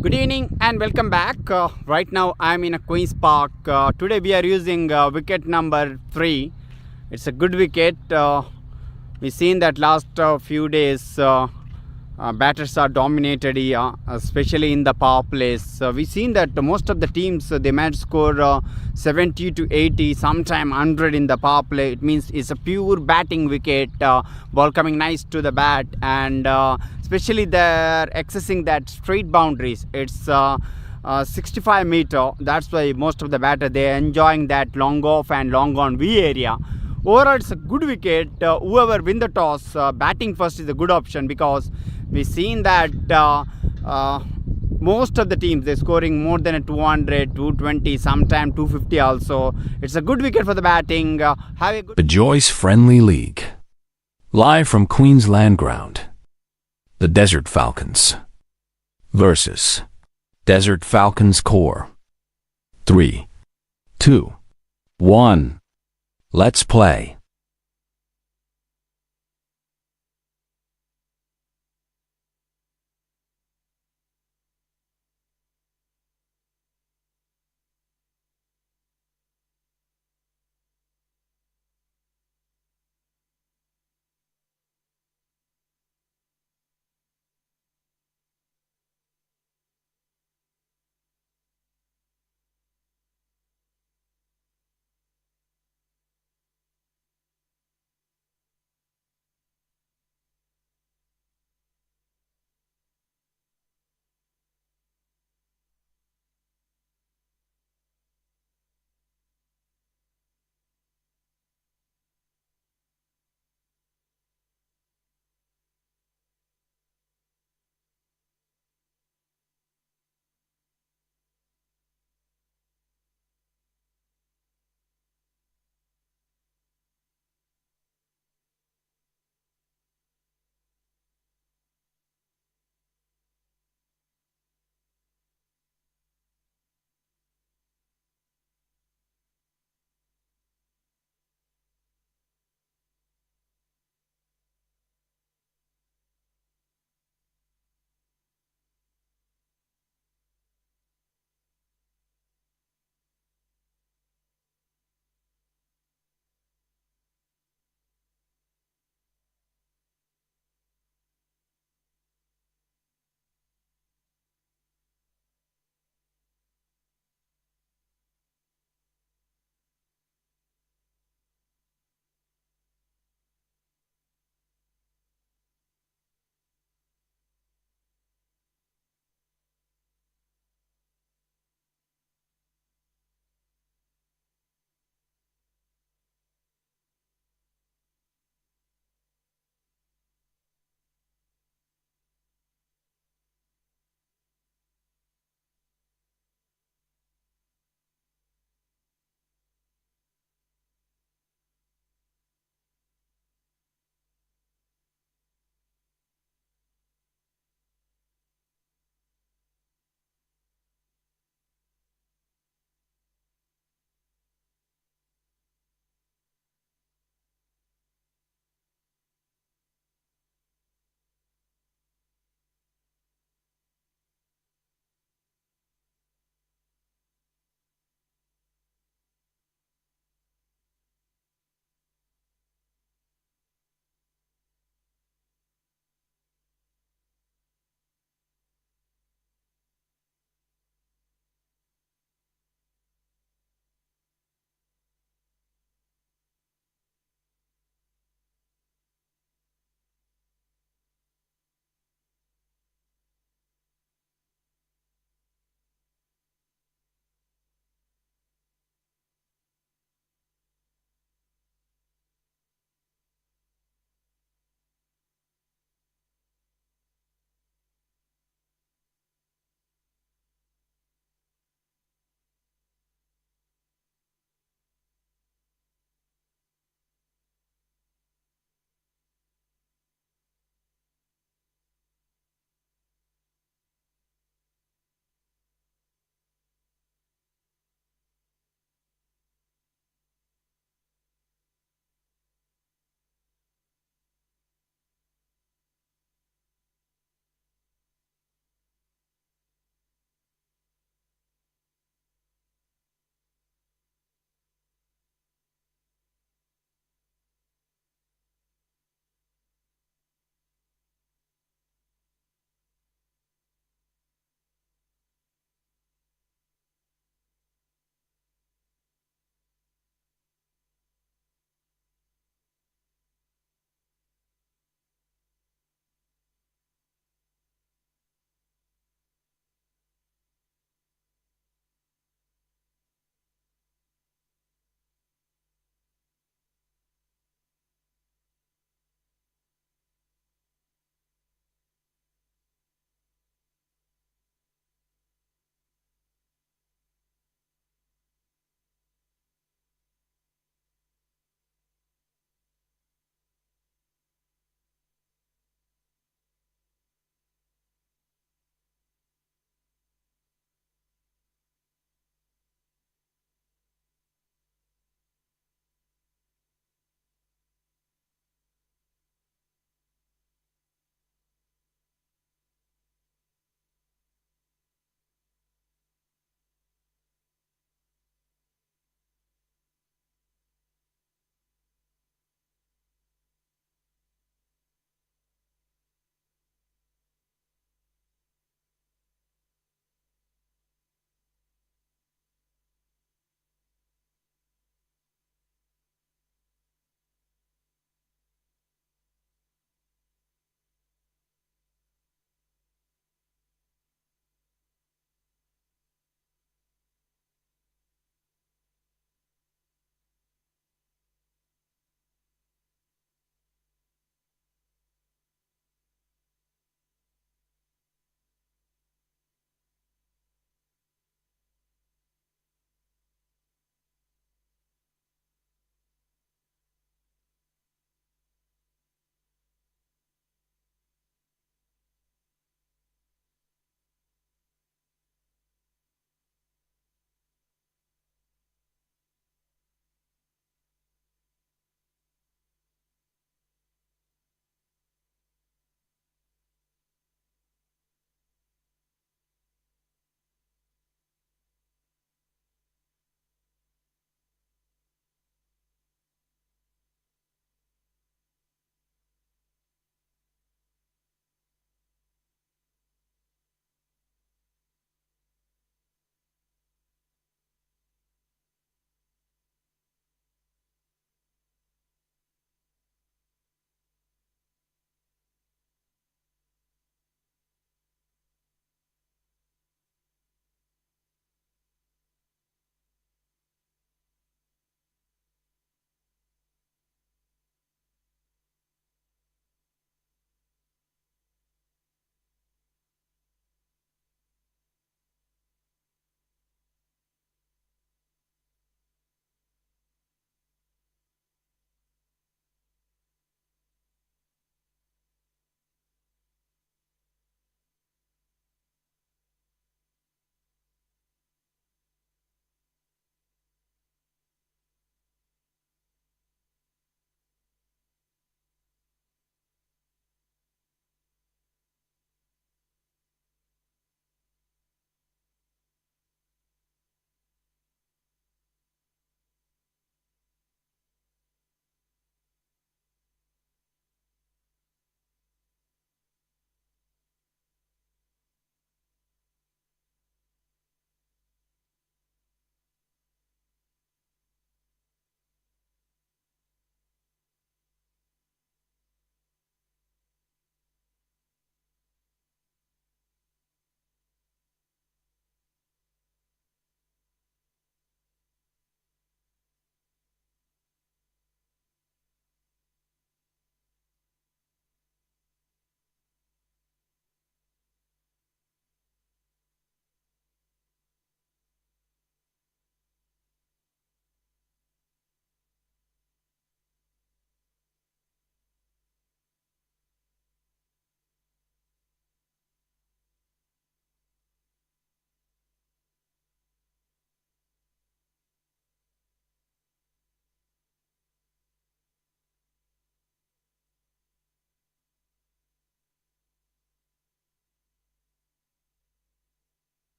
Good evening and welcome back. Right now I'm in a Queenspark. Today we are using wicket number 3. It's a good wicket. We've seen that last few days batters are dominated here, especially in the power plays. We've seen that most of the teams they might score 70 to 80, sometime 100 in the power play. It means it's a pure batting wicket. Ball coming nice to the bat, and especially they're accessing that straight boundaries. It's 65 meter. That's why most of the batter they're enjoying that long off and long on V area. Overall, it's a good wicket. Whoever win the toss, batting first is a good option, because we've seen that most of the teams they're scoring more than a 200, 220, sometime 250 also. It's a good wicket for the batting. Have a good Bejoice Friendly League. Live from Queensland Ground. The Desert Falcons versus Desert Falcons Core. 3, 2, 1. Let's play.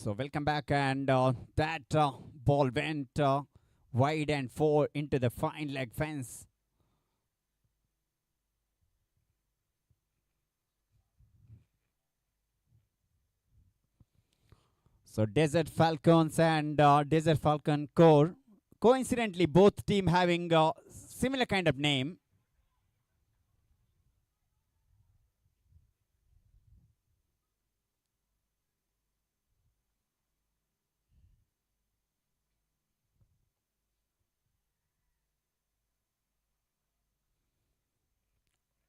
So welcome back, and that ball went wide and four into the fine leg fence. So Desert Falcons and Desert Falcon Core, coincidentally both team having a similar kind of name.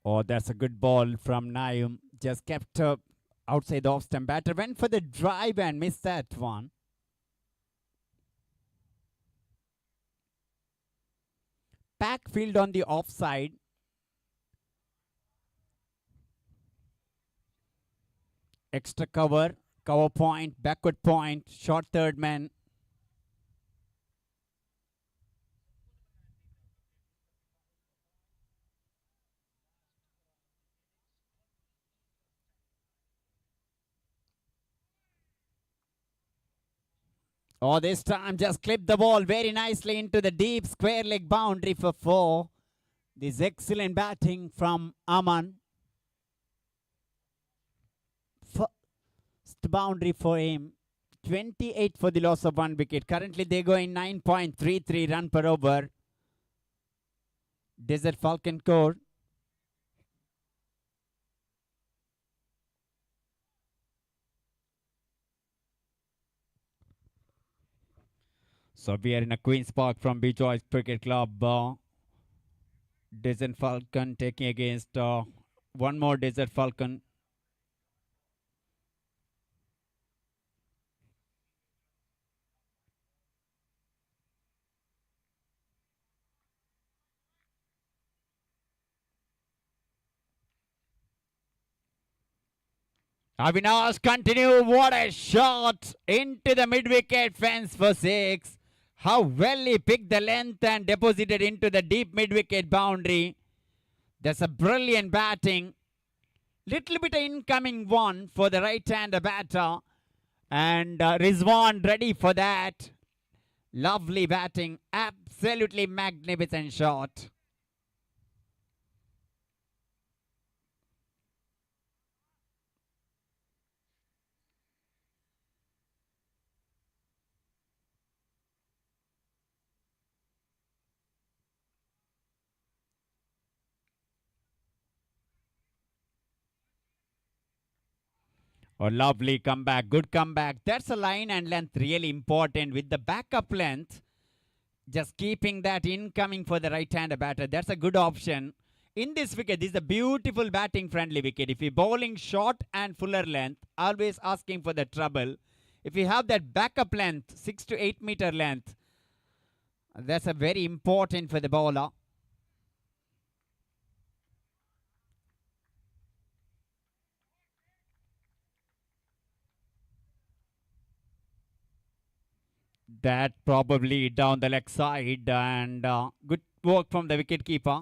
Oh, that's a good ball from Naim. Just kept outside the off stump. Batter went for the drive and missed that one. Pack field on the offside. Extra cover, cover point, backward point, short third man. Oh, this time just clipped the ball very nicely into the deep square leg boundary for four. This excellent batting from Aman. First boundary for him. 28 for the loss of one wicket. Currently they go in 9.33 run per over. Desert Falcon Core. So we are in a Queenspark from Bejoice Cricket Club. Desert Falcon taking against one more Desert Falcon. Avinash continue. What a shot into the mid-wicket fence for six. How well he picked the length and deposited into the deep mid-wicket boundary. That's a brilliant batting. Little bit of incoming one for the right-hander batter. And Rizwan ready for that. Lovely batting. Absolutely magnificent shot. Oh, lovely comeback. Good comeback. That's a line and length really important with the backup length. Just keeping that incoming for the right-hander batter. That's a good option. In this wicket, this is a beautiful batting friendly wicket. If you're bowling short and fuller length, always asking for the trouble. If you have that backup length, 6 to 8 meter length, that's a very important for the bowler. That probably down the leg side, and good work from the wicket keeper.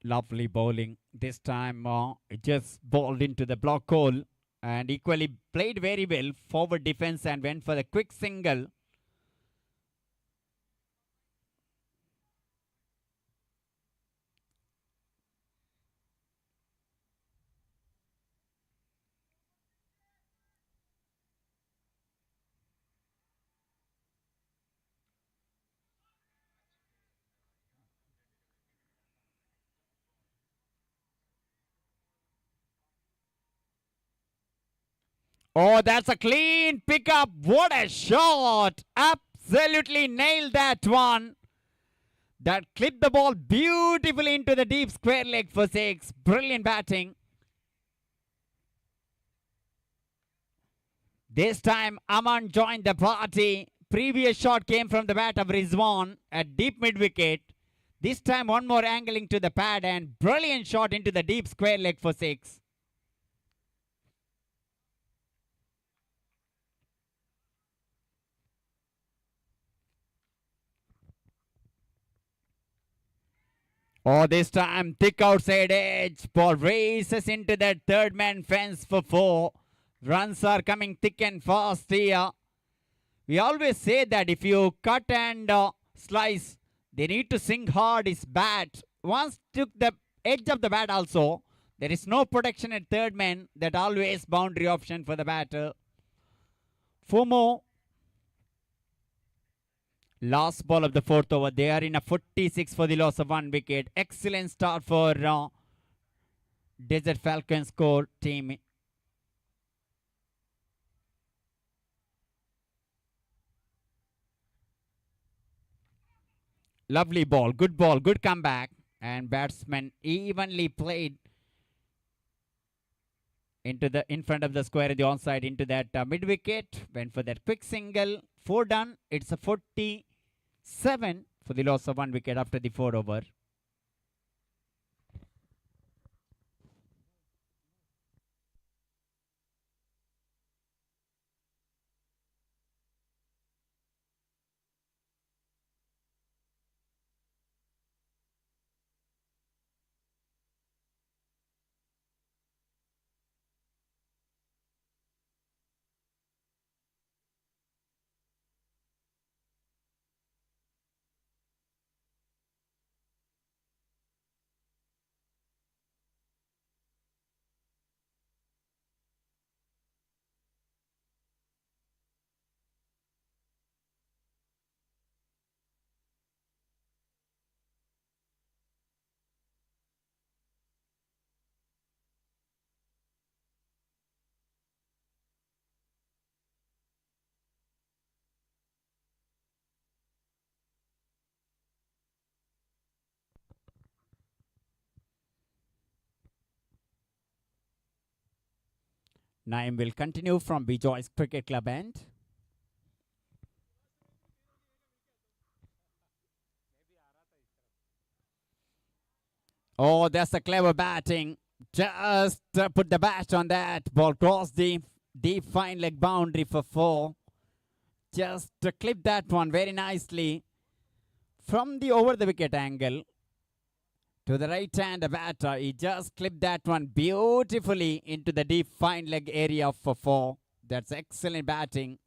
Lovely bowling. This time it just bowled into the block hole and equally played very well. Forward defense and went for the quick single. Oh, that's a clean pickup. What a shot. Absolutely nailed that one. That clipped the ball beautifully into the deep square leg for six. Brilliant batting. This time Aman joined the party. Previous shot came from the bat of Rizwan at deep mid wicket. This time one more angling to the pad and brilliant shot into the deep square leg for 6. Oh, this time thick outside edge. Ball races into that third man fence for 4. Runs are coming thick and fast here. We always say that if you cut and slice, they need to swing hard his bat. Once took the edge of the bat also, there is no protection at third man. That always boundary option for the batter. 4 more. Last ball of the 4th over. They are in a 46 for the loss of 1 wicket. Excellent start for Desert Falcons core team. Lovely ball, good comeback. And batsman evenly played into the in front of the square in the onside into that mid wicket. Went for that quick single. 4 done. It's a 47 for the loss of 1 wicket after the 4 over. Naim will continue from Bejoice Cricket Club end. Oh, that's a clever batting. Just put the bat on that. Ball crossed the deep fine leg boundary for 4. Just clip that one very nicely from the over the wicket angle. To the right hand batter, he just clipped that one beautifully into the deep fine leg area for 4. That's excellent batting.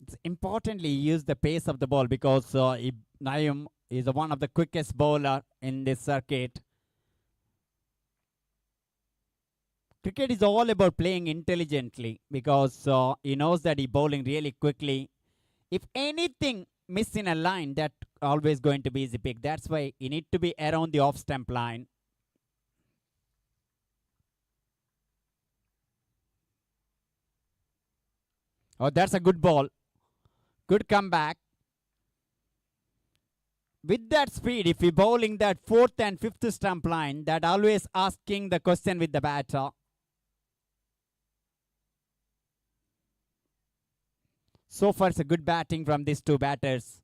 It's importantly use the pace of the ball because Naim is one of the quickest bowler in this circuit. Cricket is all about playing intelligently because he knows that he's bowling really quickly. If anything miss in a line, that always going to be easy pick. That's why he need to be around the off stump line. Oh, that's a good ball. Good comeback. With that speed, if you're bowling that 4th and 5th stump line, that always asking the question with the batter. So far, it's a good batting from these 2 batters.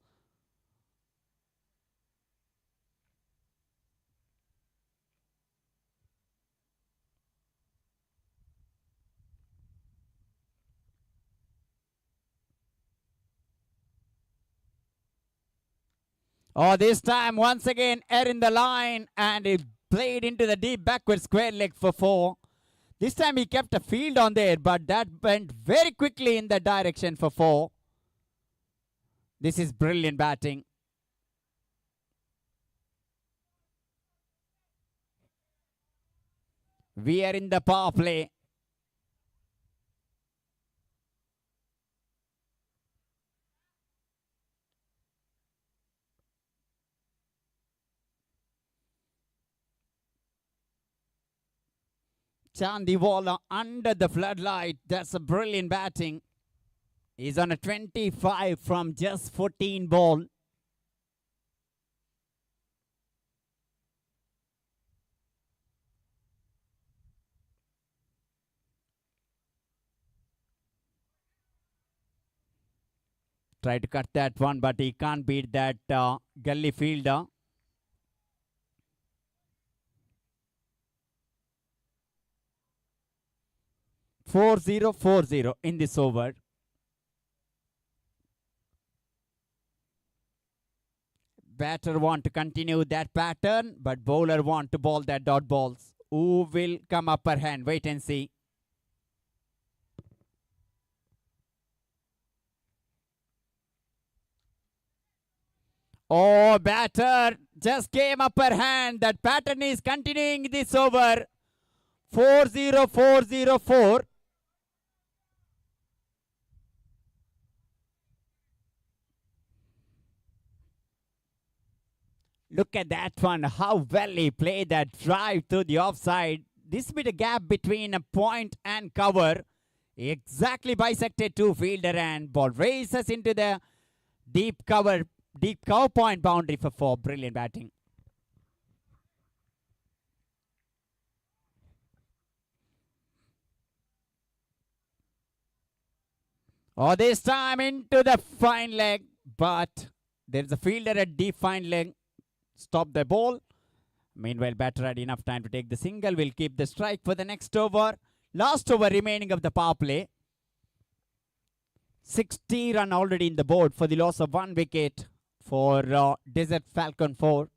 Oh, this time once again air in the line and he played into the deep backward square leg for 4. This time he kept a field on there, but that went very quickly in that direction for 4. This is brilliant batting. We are in the power play. Chandiwala under the floodlight. That's a brilliant batting. He's on a 25 from just 14 ball. Try to cut that one, but he can't beat that gully fielder. "4-0-4-0 in this over. Batter want to continue that pattern, but bowler want to bowl that dot balls. Who will come upper hand? Wait and see. Oh, batter just came upper hand. That pattern is continuing this over. 4-0-4-0-4. Look at that one. How well he played that drive to the offside. This bit of gap between a point and cover. Exactly bisected two fielder and ball races into the deep cover point boundary for 4. Brilliant batting. Oh, this time into the fine leg, but there's a fielder at deep fine leg. Stop the ball. Meanwhile, batter had enough time to take the single. Will keep the strike for the next over. Last over remaining of the power play. 60 run already in the board for the loss of 1 wicket for Desert Falcon 4.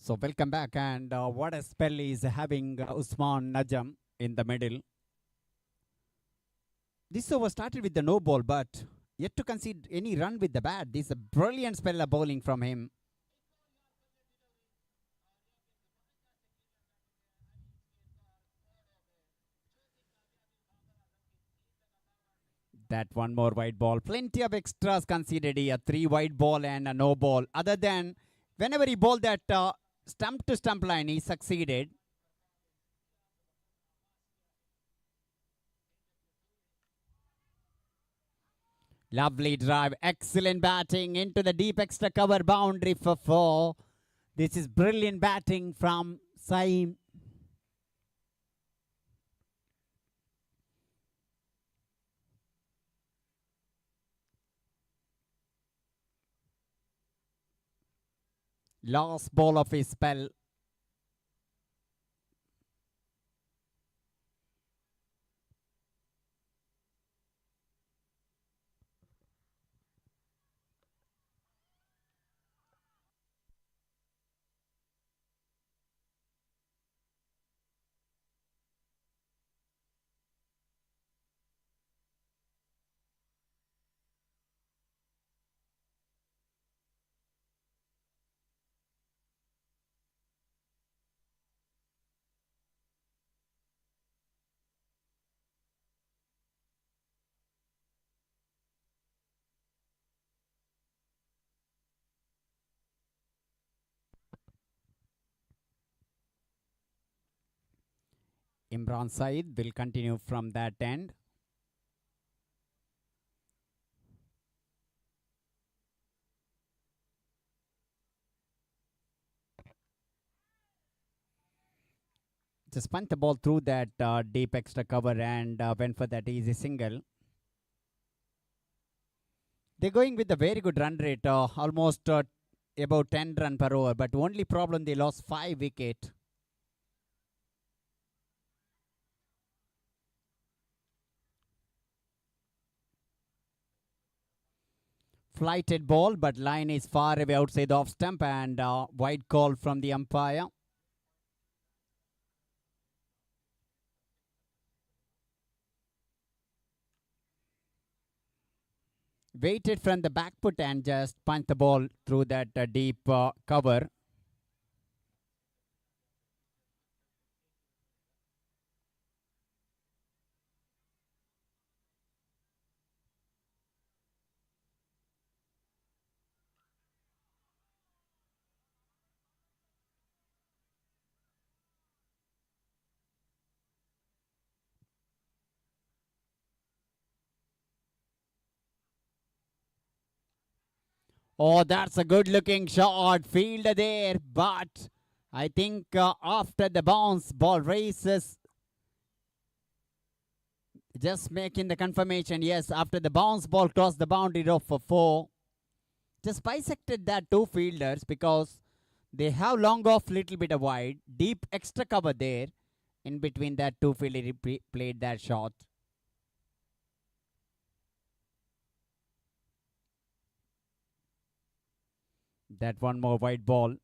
So welcome back, and what a spell is having Usman Najam in the middle. This over started with the no ball, but yet to concede any run with the bat. This is a brilliant spell of bowling from him. That one more white ball. Plenty of extras conceded here. 3 white ball and a no ball. Other than whenever he bowled that stump to stump line, he succeeded. Lovely drive. Excellent batting into the deep extra cover boundary for 4. This is brilliant batting from Saim. Last ball of his spell. Imran Saeed will continue from that end. Just punt the ball through that deep extra cover and went for that easy single. They're going with a very good run rate, almost about 10 run per over, but only problem they lost 5 wicket. Flighted ball, but line is far away outside the off stump and wide call from the umpire. Waited from the back foot and just punt the ball through that deep cover. Oh, that's a good looking shot. Fielder there, but I think after the bounce, ball races. Just making the confirmation. Yes, after the bounce, ball crossed the boundary rope for 4. Just bisected that 2 fielders because they have long off little bit of wide. Deep extra cover there. In between that 2 fielder, he played that shot. That one more wide ball.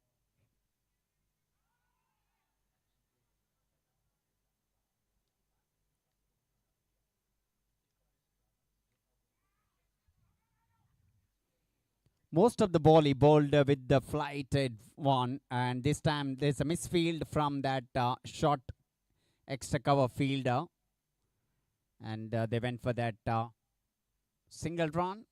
Most of the ball he bowled with the flighted one, and this time there's a misfield from that short extra cover fielder, and they went for that single run.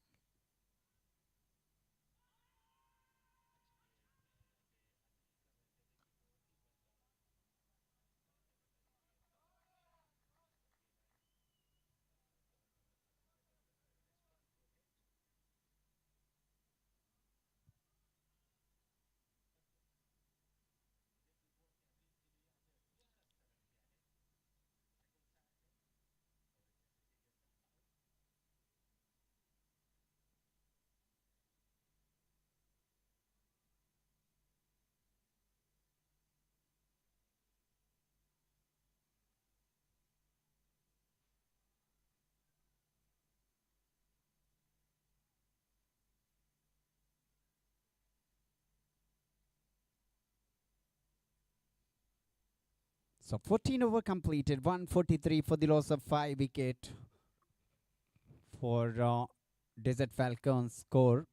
So 14 over completed, 143 for the loss of 5 wicket for Desert Falcons score.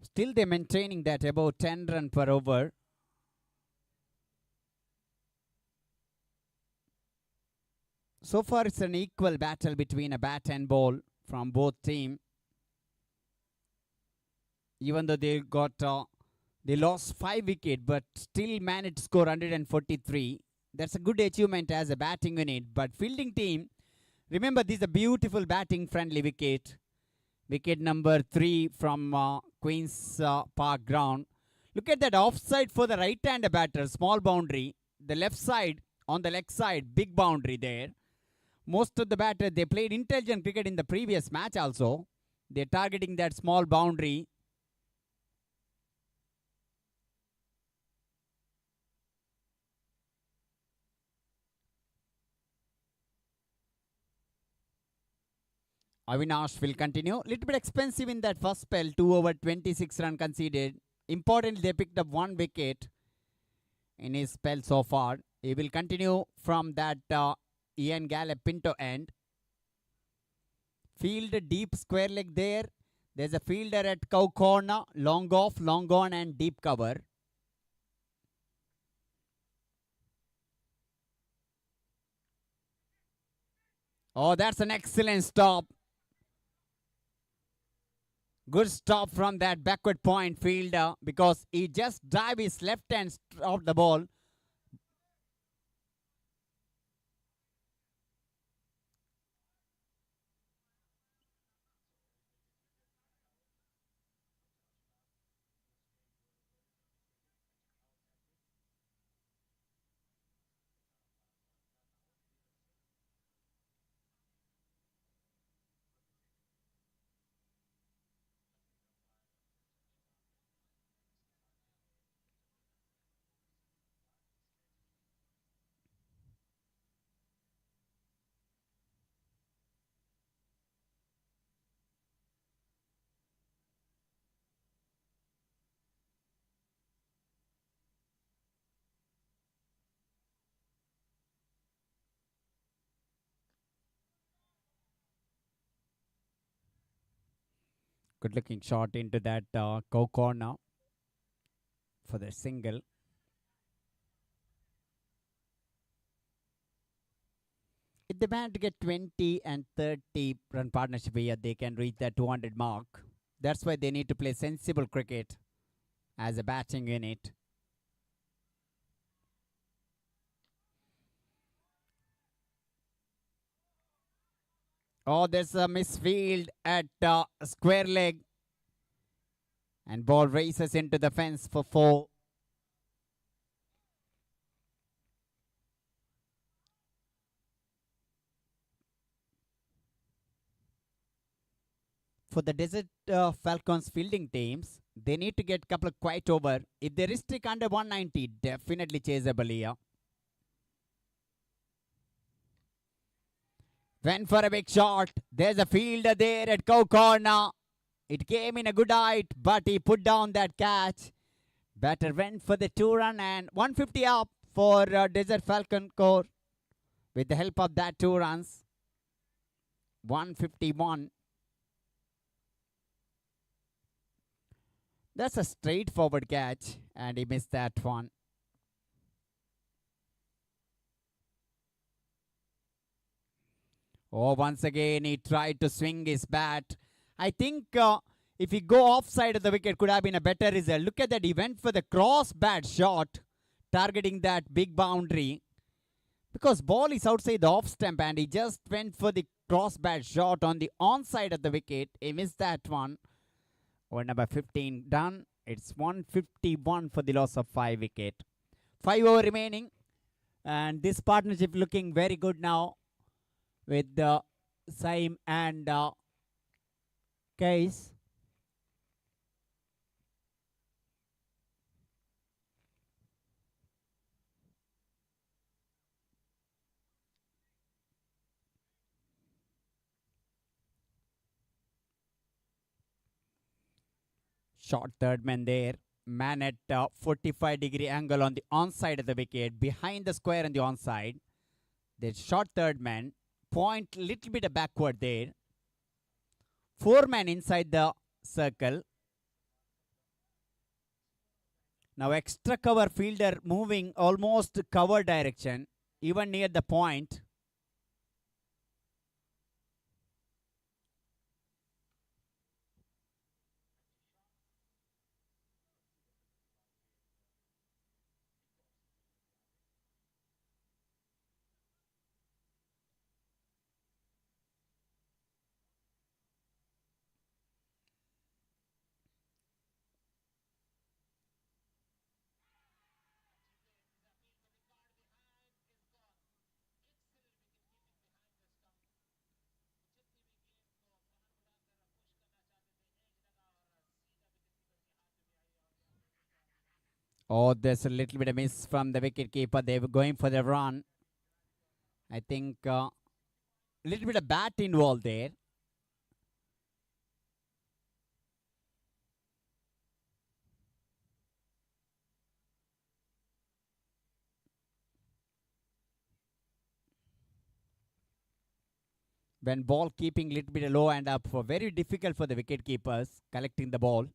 Still they're maintaining that about 10 run per over. So far it's an equal battle between a bat and ball from both teams. Even though they lost 5 wickets but still managed to score 143. That's a good achievement as a batting unit. But fielding team, remember this is a beautiful batting friendly wicket. Wicket number 3 from Queen's Park Ground. Look at that offside for the right-hander batter, small boundary. The left side, on the leg side, big boundary there. Most of the batters, they played intelligent cricket in the previous match also. They're targeting that small boundary. Avinash will continue. Little bit expensive in that first spell. 2 over 26 run conceded. Importantly, they picked up 1 wicket in his spell so far. He will continue from that Ian Gallup Pinto end. Field deep square leg there. There's a fielder at cow corner. Long off, long on and deep cover. Oh, that's an excellent stop. Good stop from that backward point fielder because he just drive his left hand off the ball. Good looking shot into that cow corner for the single. If they manage to get 20 and 30 run partnership here, they can reach that 200 mark. That's why they need to play sensible cricket as a batting unit. Oh, there's a misfield at square leg. And ball races into the fence for 4. For the Desert Falcons fielding teams, they need to get a couple of quiet over. If they restrict under 190, definitely chaseable here. Went for a big shot. There's a fielder there at cow corner. It came in a good height, but he put down that catch. Batter went for the 2 run and 150 up for Desert Falcon core with the help of that 2 runs. 151. That's a straightforward catch and he missed that one. Oh, once again he tried to swing his bat. I think if he go offside of the wicket could have been a better result. Look at that, he went for the cross bat shot targeting that big boundary. Because ball is outside the off stump and he just went for the cross bat shot on the onside of the wicket. He missed that one. Over number 15 done. It's 151 for the loss of 5 wicket. 5 over remaining. And this partnership looking very good now with Saim and Case. Short third man there. man at 45-degree angle on the onside of the wicket, behind the square on the onside. They shot third man, point little bit backward there. 4 man inside the circle. Now extra cover fielder moving almost cover direction, even near the point. Oh, there's a little bit of miss from the wicket keeper. They were going for the run. I think a little bit of bat involved there. When ball keeping little bit low and up, for very difficult for the wicket keepers collecting the ball.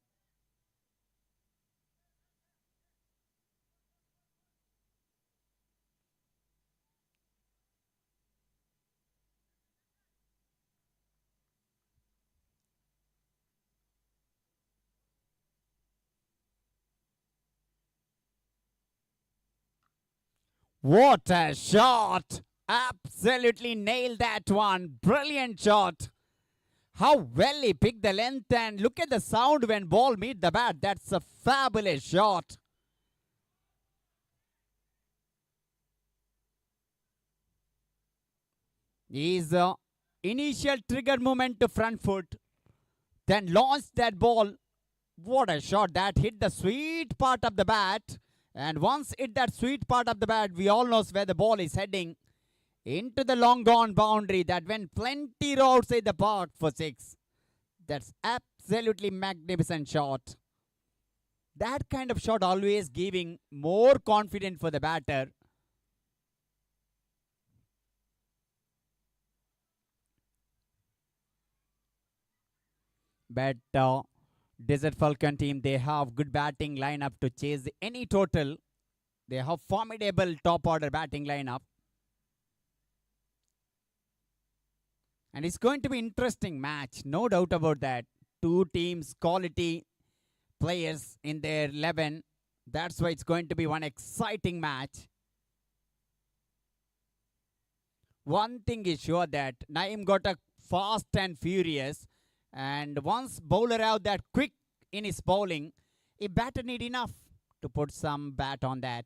What a shot! Absolutely nailed that one. Brilliant shot. How well he picked the length, and look at the sound when ball meet the bat. That's a fabulous shot. His initial trigger movement to front foot, then launched that ball. What a shot. That hit the sweet part of the bat. And once hit that sweet part of the bat, we all know where the ball is heading. Into the long gone boundary that went plenty outside the park for 6. That's absolutely magnificent shot. That kind of shot always giving more confidence for the batter. But Desert Falcon team, they have good batting lineup to chase any total. They have formidable top order batting lineup. And it's going to be interesting match, no doubt about that. Two teams, quality players in their 11. That's why it's going to be one exciting match. One thing is sure that Naeem got a fast and furious. And once bowler out that quick in his bowling, a batter need enough to put some bat on that.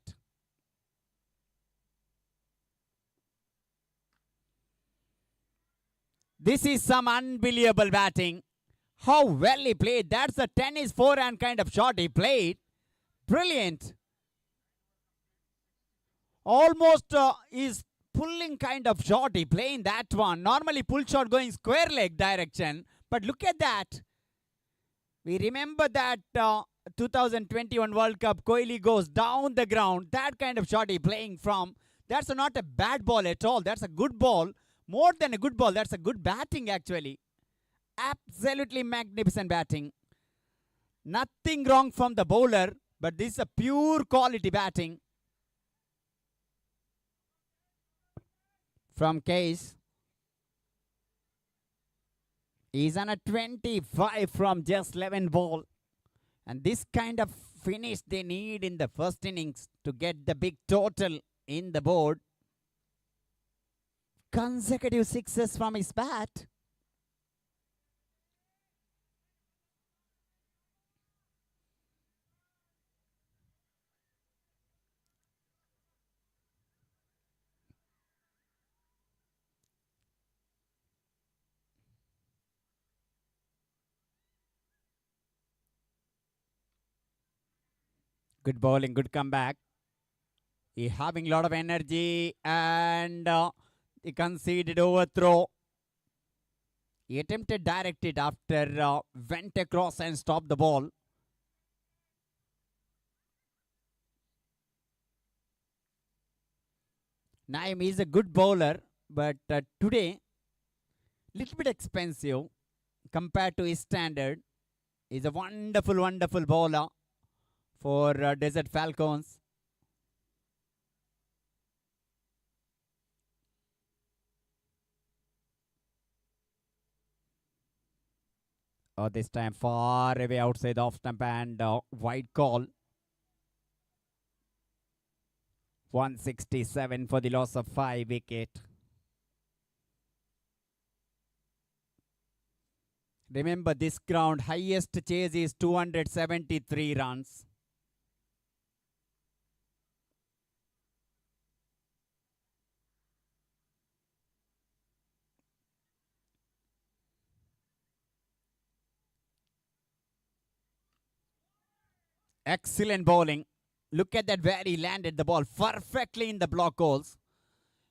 This is some unbelievable batting. How well he played. That's a tennis forehand kind of shot he played. Brilliant. Almost is pulling kind of shot he playing that one. Normally pull shot going square leg direction. But look at that. We remember that 2021 World Cup, Kohli goes down the ground. That kind of shot he playing from. That's not a bad ball at all. That's a good ball. More than a good ball. That's a good batting actually. Absolutely magnificent batting. Nothing wrong from the bowler. But this is a pure quality batting. From Case. He's on a 25 from just 11 ball. And this kind of finish they need in the first innings to get the big total in the board. Consecutive sixes from his bat. Good bowling, good comeback. He having a lot of energy and he conceded overthrow. He attempted direct it after went across and stopped the ball. Naim is a good bowler, but today little bit expensive compared to his standard. He's a wonderful, wonderful bowler for Desert Falcons. This time far away outside the off stump and wide call. 167 for the loss of 5 wicket. Remember, this ground highest chase is 273 runs. Excellent bowling. Look at that, where he landed the ball perfectly in the block holes.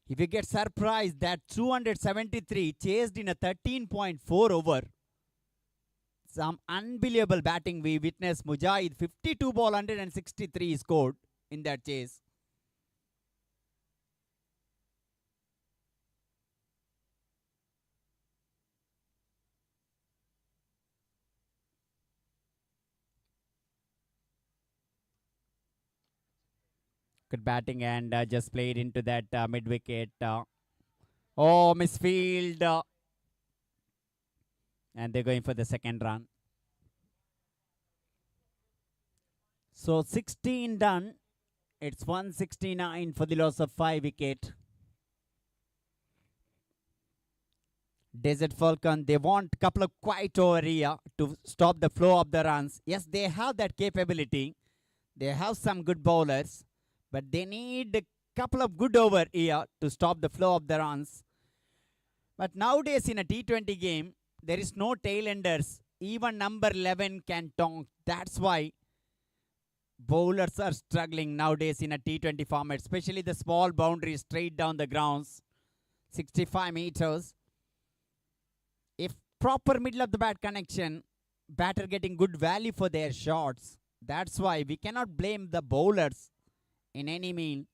If you get surprised that 273 chased in a 13.4 over, some unbelievable batting we witnessed. Mujahid 52 ball 163 scored in that chase. Good batting and just played into that mid wicket. Oh, misfield. And they're going for the second run. So 16 done. It's 169 for the loss of 5 wicket. Desert Falcon, they want a couple of quiet over here to stop the flow of the runs. Yes, they have that capability. They have some good bowlers, but they need a couple of good over here to stop the flow of the runs. But nowadays in a T20 game, there is no tail-enders. Even number 11 can tonk. That's why bowlers are struggling nowadays in a T20 format, especially the small boundaries straight down the grounds, 65 meters. If proper middle of the bat connection, batter getting good value for their shots. That's why we cannot blame the bowlers in any mean.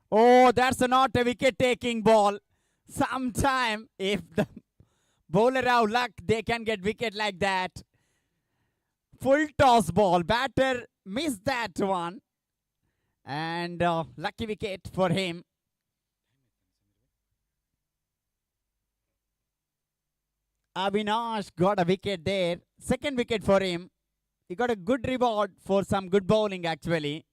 Oh, that's not a wicket-taking ball. Sometime, if the bowler have luck, they can get wicket like that. Full toss ball. Batter missed that one. And lucky wicket for him. Avinash got a wicket there. Second wicket for him. He got a good reward for some good bowling actually.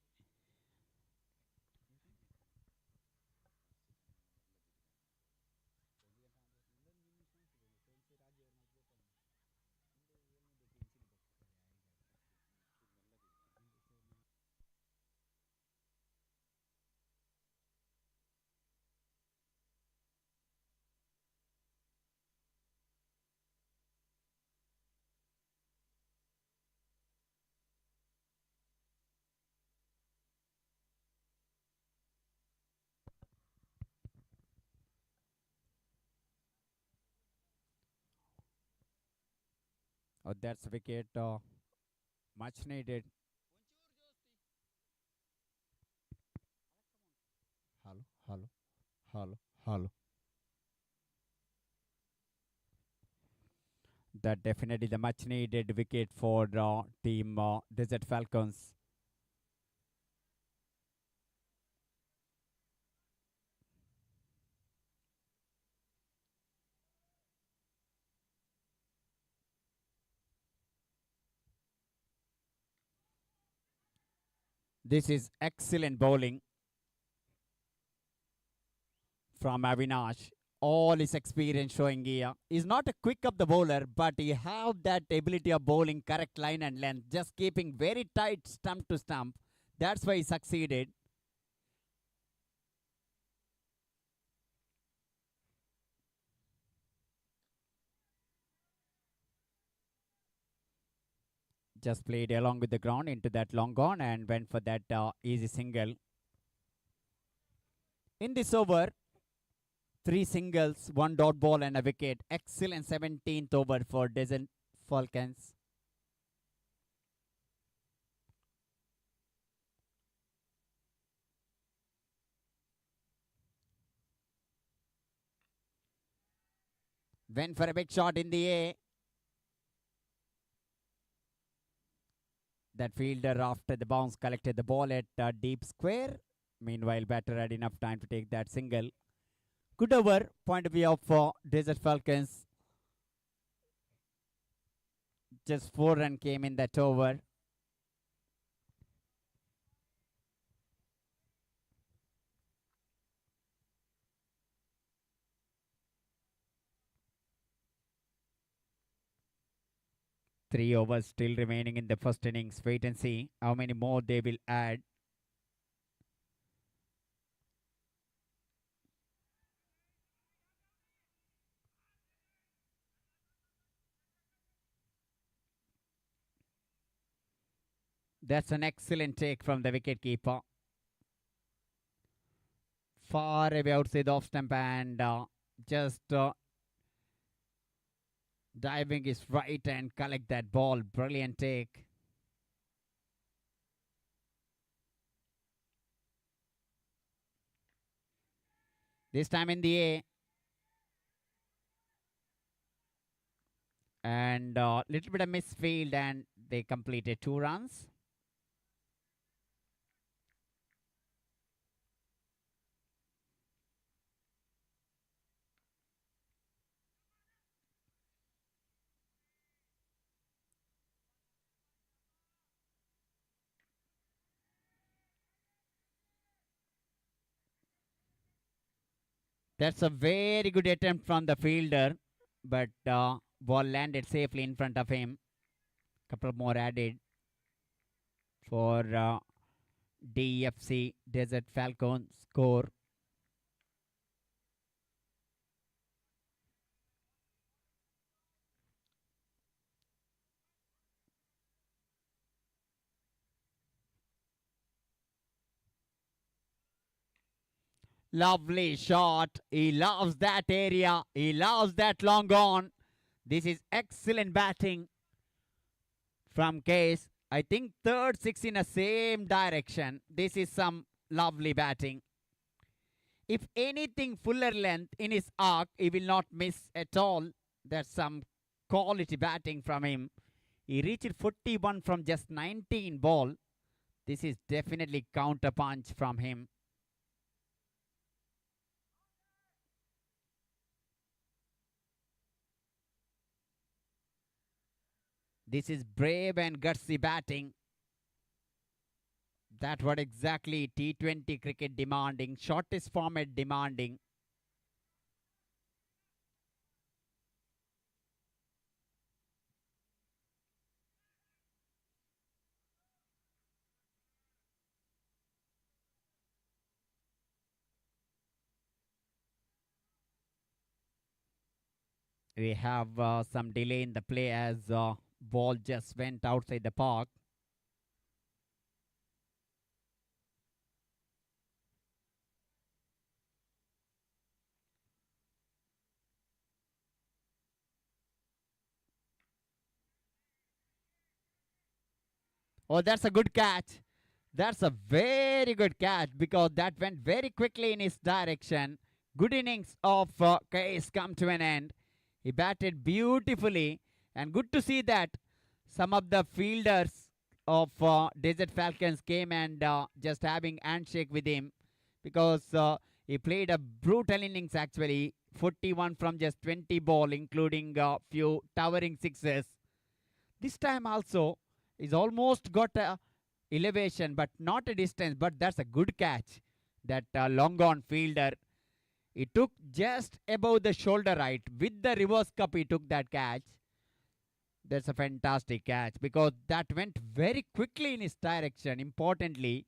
Oh, that's wicket. Much needed. Hello, hello, hello, hello. That definitely the much needed wicket for team Desert Falcons. This is excellent bowling from Avinash. All his experience showing here. He's not a quick up the bowler, but he have that ability of bowling correct line and length, just keeping very tight stump to stump. That's why he succeeded. Just played along with the ground into that long on and went for that easy single. In this over, 3 singles, 1 dot ball and a wicket. Excellent 17th over for Desert Falcons. Went for a big shot in the air. That fielder after the bounce collected the ball at deep square. Meanwhile, batter had enough time to take that single. Good over, point of view of Desert Falcons. Just 4 runs came in that over. Three overs still remaining in the first innings. Wait and see how many more they will add. That's an excellent take from the wicketkeeper. Far away outside the off stump and just diving his right and collect that ball. Brilliant take. This time in the air. And little bit of misfield and they completed 2 runs. That's a very good attempt from the fielder, but ball landed safely in front of him. Couple more added for DFC Desert Falcon score. Lovely shot. He loves that area. He loves that long on. This is excellent batting from Case. I think third six in the same direction. This is some lovely batting. If anything fuller length in his arc, he will not miss at all. That's some quality batting from him. He reached 41 from just 19 ball. This is definitely counter punch from him. This is brave and gutsy batting. That's what exactly T20 cricket demanding, shortest format demanding. We have some delay in the play as ball just went outside the park. Oh, that's a good catch. That's a very good catch because that went very quickly in his direction. Good innings of Case come to an end. He batted beautifully, and good to see that some of the fielders of Desert Falcons came and just having handshake with him because he played a brutal innings actually. 41 from just 20 ball, including a few towering sixes. This time also, he's almost got a elevation, but not a distance. But that's a good catch. That long on fielder, he took just above the shoulder right with the reverse cup. He took that catch. That's a fantastic catch because that went very quickly in his direction. Importantly,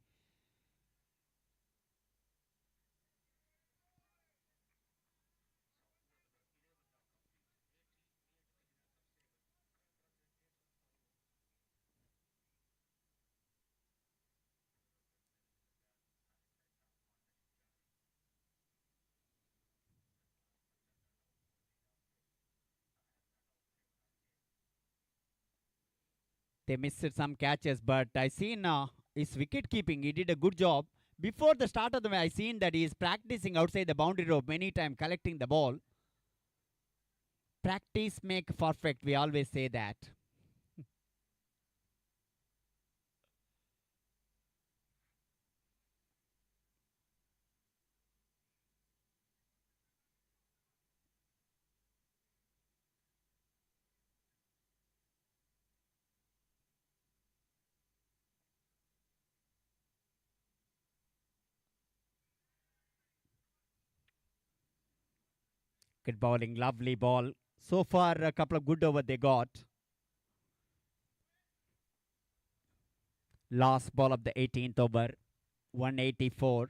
they missed some catches, but I seen his wicket keeping. He did a good job. Before the start of the match, I seen that he is practicing outside the boundary rope many times, collecting the ball. Practice make perfect. We always say that. Good bowling, lovely ball. So far, a couple of good over they got. Last ball of the 18th over, 184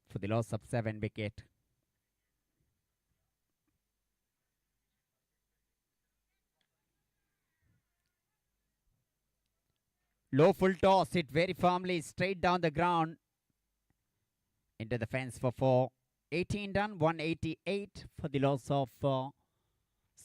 for the loss of 7 wicket. Low full toss, hit very firmly straight down the ground into the fence for 4. 18 done, 188 for the loss of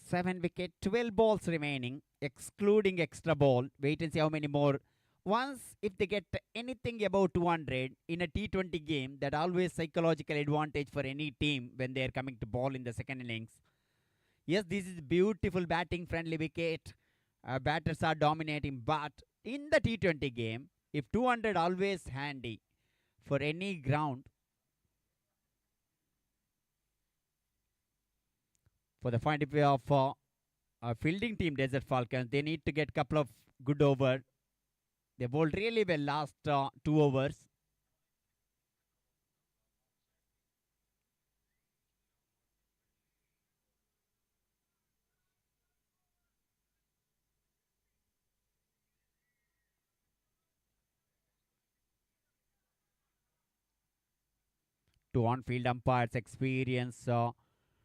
7 wicket. 12 balls remaining, excluding extra ball. Wait and see how many more. Once, if they get anything above 200 in a T20 game, that always psychological advantage for any team when they are coming to ball in the second innings. Yes, this is beautiful batting friendly wicket. Batters are dominating, but in the T20 game, if 200 always handy for any ground, for the point of view of fielding team Desert Falcons, they need to get couple of good over. They bowled really well last 2 overs. Two on-field umpires experience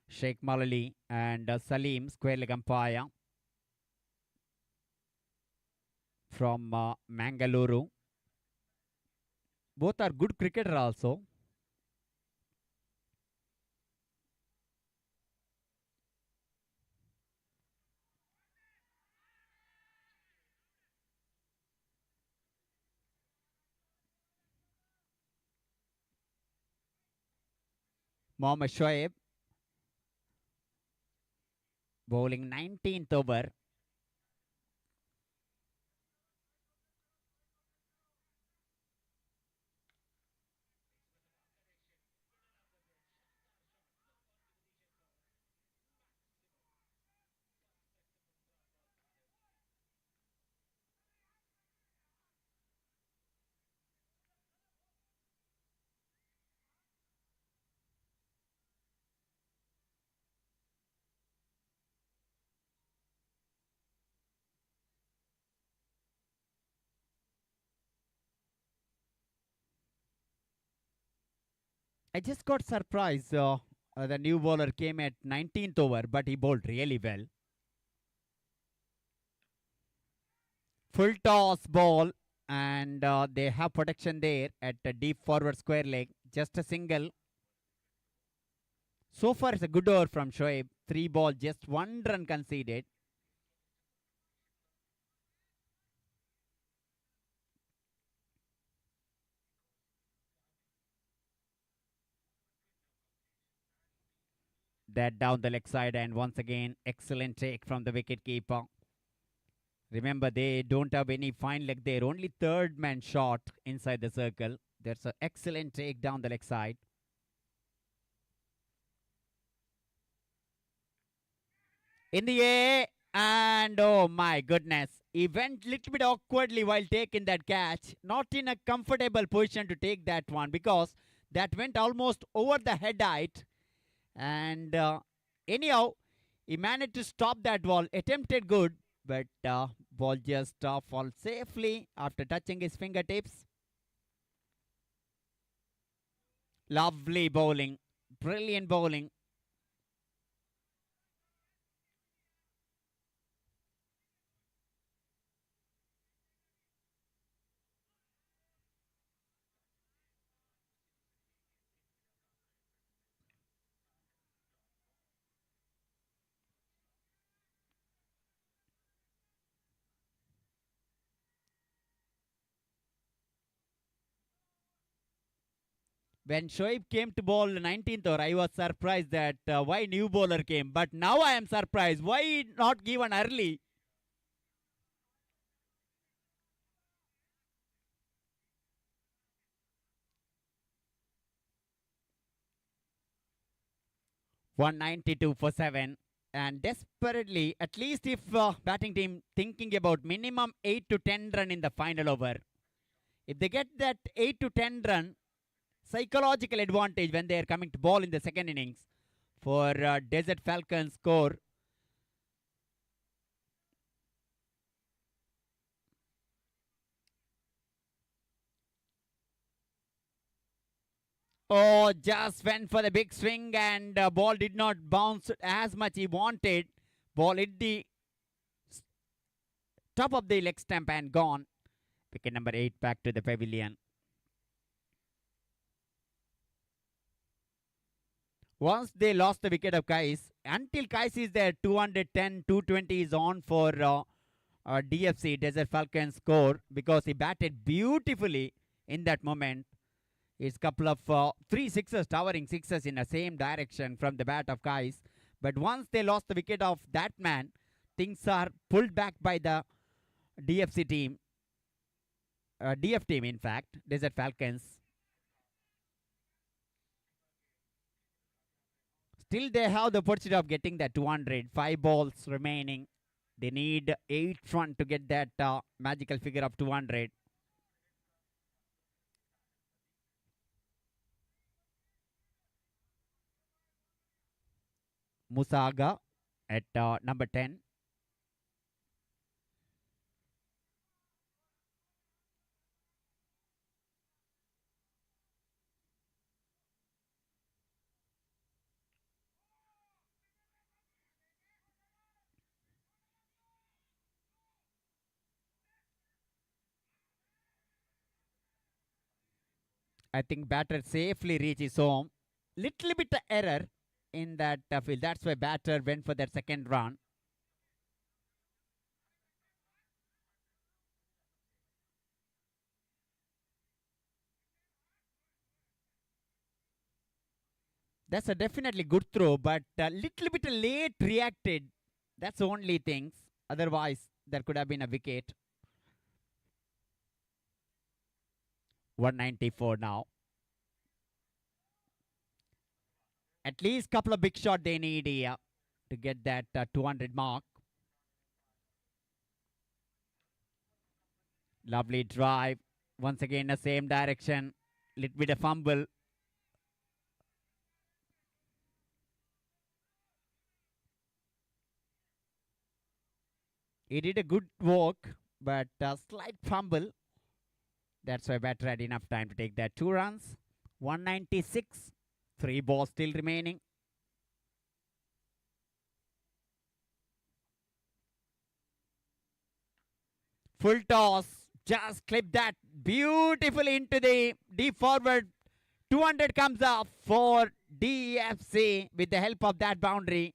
Sheikh Malali and Salim, square leg umpire from Mangaluru. Both are good cricketer also. Mohammad Shoaib bowling 19th over. I just got surprised. The new bowler came at 19th over, but he bowled really well. Full toss ball, and they have protection there at a deep forward square leg. Just a single. So far, it's a good over from Shoaib. 3 ball, just 1 run conceded. that down the leg side, and once again, excellent take from the wicket keeper. Remember, they don't have any fine leg there. Only third man shot inside the circle. There's an excellent take down the leg side. In the air, and oh my goodness, he went little bit awkwardly while taking that catch. Not in a comfortable position to take that one, because that went almost over the head height. And anyhow, he managed to stop that ball. Attempted good, but ball just fall safely after touching his fingertips. Lovely bowling. Brilliant bowling. When Shoaib came to bowl 19th over, I was surprised that why new bowler came. But now I am surprised. Why not given early? $192 for 7. And desperately, at least if batting team thinking about minimum 8 to 10 run in the final over. If they get that 8 to 10 run, psychological advantage when they are coming to ball in the second innings for Desert Falcons score. Oh, just went for the big swing, and ball did not bounce as much he wanted. Ball hit the top of the leg stump and gone. Wicket number 8 back to the pavilion. Once they lost the wicket of Kais, until Kais is there, 210, 220 is on for DFC, Desert Falcons score, because he batted beautifully in that moment. It's a couple of 3 sixes, towering sixes in the same direction from the bat of Kais. But once they lost the wicket of that man, things are pulled back by the DFC team. DF team, in fact, Desert Falcons. Still, they have the opportunity of getting that 200. 5 balls remaining. They need 8 run to get that magical figure of 200. Musaga at number 10. I think batter safely reaches home. Little bit of error in that field. That's why batter went for that second run. That's a definitely good throw, but a little bit late reacted. That's the only things. Otherwise, there could have been a wicket. 194 now. At least couple of big shots they need here to get that 200 mark. Lovely drive. Once again, the same direction. Little bit of fumble. He did a good work, but a slight fumble. That's why batter had enough time to take that 2 runs. 196. 3 balls still remaining. Full toss. Just clip that beautifully into the deep forward. 200 comes up for DFC with the help of that boundary.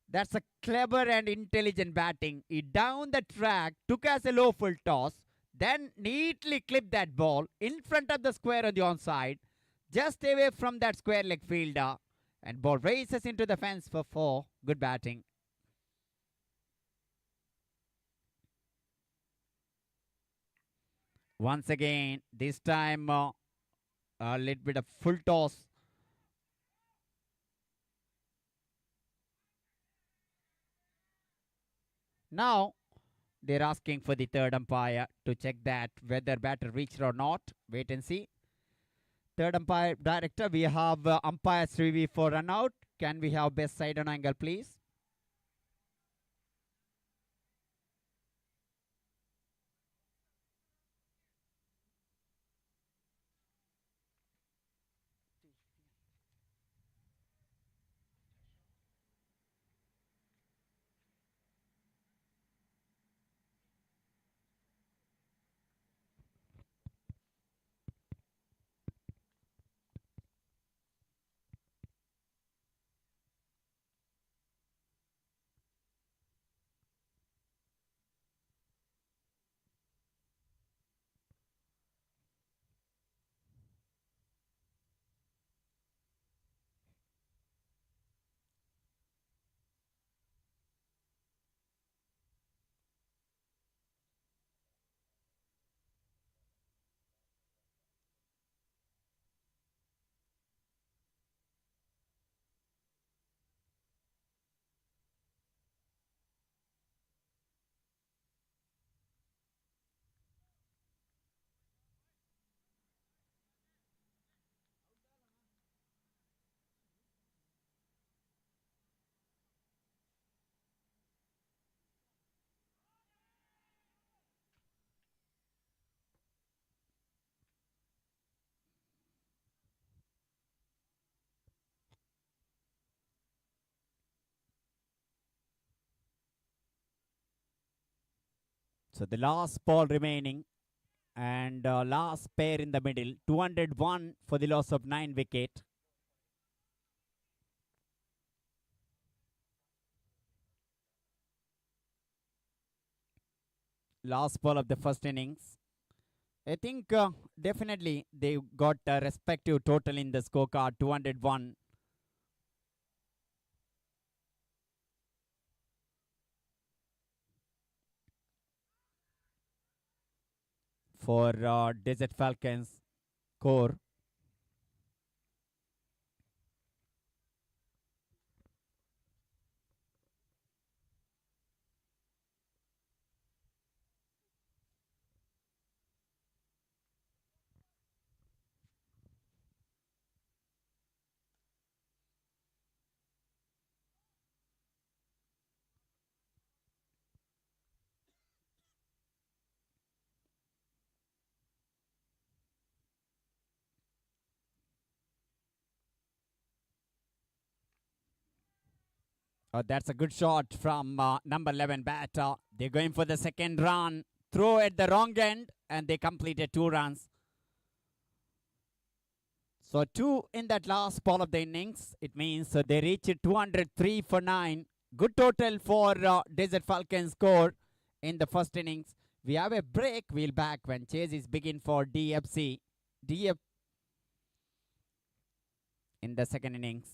That's a clever and intelligent batting. He down the track, took as a low full toss, then neatly clipped that ball in front of the square on the onside. Just away from that square leg fielder. And ball races into the fence for 4. Good batting. Once again, this time a little bit of full toss. Now they're asking for the third umpire to check that whether batter reached or not. Wait and see. Third umpire director, we have umpire Srivi for run out. Can we have best side on angle, please? So the last ball remaining and last pair in the middle. 201 for the loss of 9 wicket. Last ball of the first innings. I think definitely they got a respective total in the scorecard. 201 for Desert Falcons core. That's a good shot from number 11 batter. They're going for the second run. Throw at the wrong end and they completed 2 runs. So 2 in that last ball of the innings. It means they reached 203 for 9. Good total for Desert Falcons score in the first innings. We have a break. We'll back when chase is begin for DFC. DF in the second innings.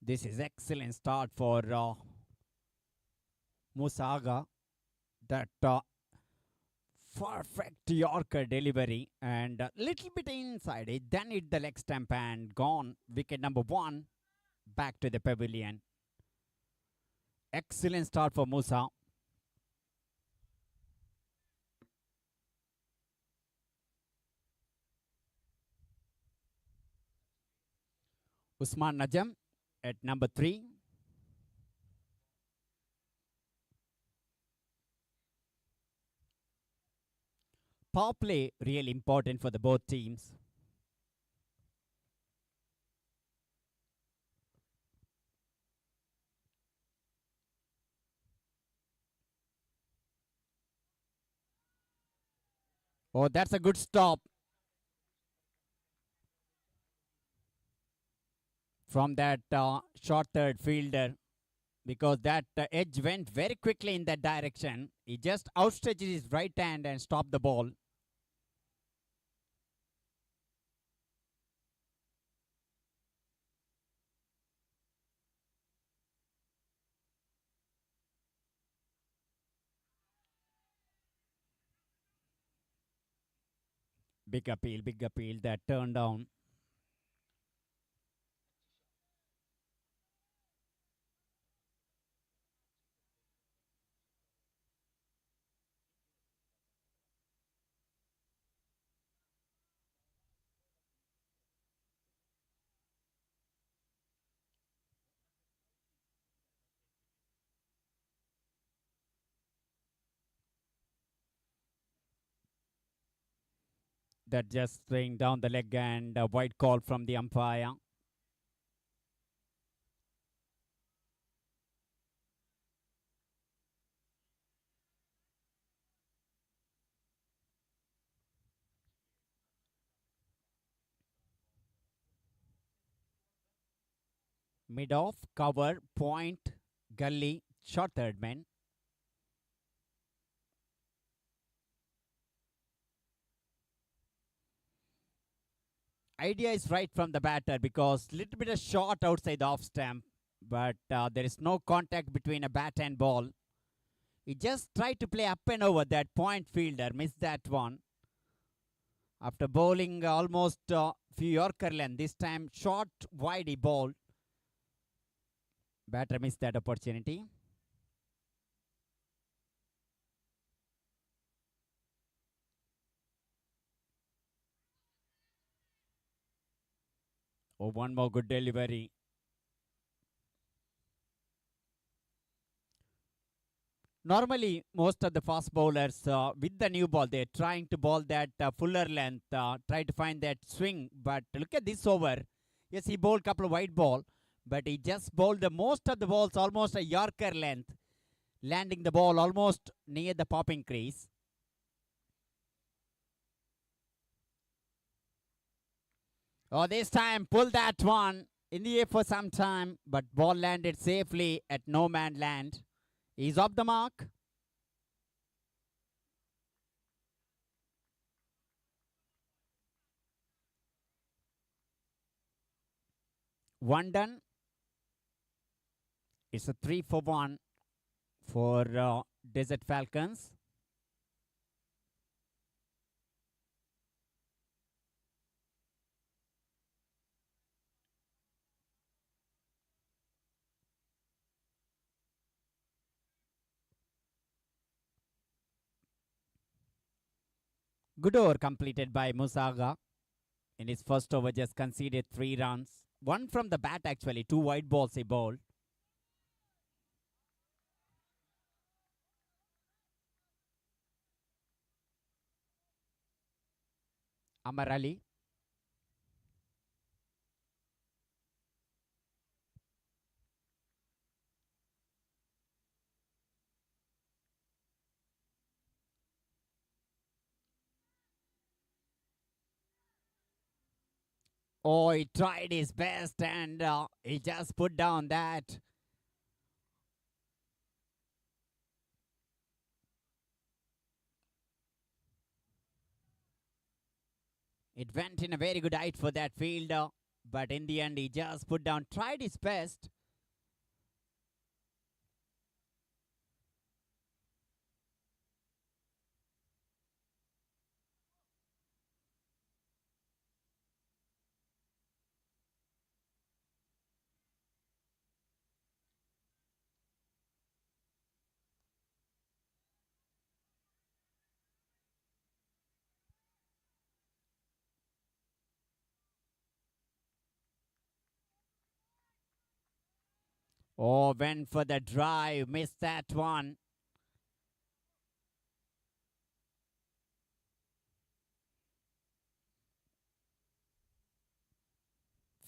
This is excellent start for Musaga. That perfect Yorker delivery and a little bit inside it. Then hit the leg stump and gone. Wicket number 1. Back to the pavilion. Excellent start for Musa. Usman Najam at number 3. Power play really important for the both teams. Oh, that's a good stop from that short third fielder, because that edge went very quickly in that direction. He just outstretched his right hand and stopped the ball. Big appeal, that turned down. That just staying down the leg and a white call from the umpire. Mid off, cover, point, gully, short third man. Idea is right from the batter because little bit of short outside the off stump, but there is no contact between a bat and ball. He just tried to play up and over that point fielder, missed that one. After bowling almost few Yorker length, this time short wide he bowled. Batter missed that opportunity. Oh, one more good delivery. Normally, most of the fast bowlers with the new ball, they're trying to bowl that fuller length, try to find that swing. But look at this over. Yes, he bowled a couple of wide ball, but he just bowled the most of the balls almost a Yorker length, landing the ball almost near the popping crease. Oh, this time pull that one in the air for some time, but ball landed safely at no man land. He's off the mark. One done. It's a 3 for 1 for Desert Falcons. Good over completed by Musaga. In his first over, just conceded 3 runs. One from the bat, actually. 2 wide balls he bowled. Amar Ali. Oh, he tried his best and he just put down that. It went in a very good height for that fielder. But in the end, he just put down, tried his best. Oh, went for the drive, missed that one.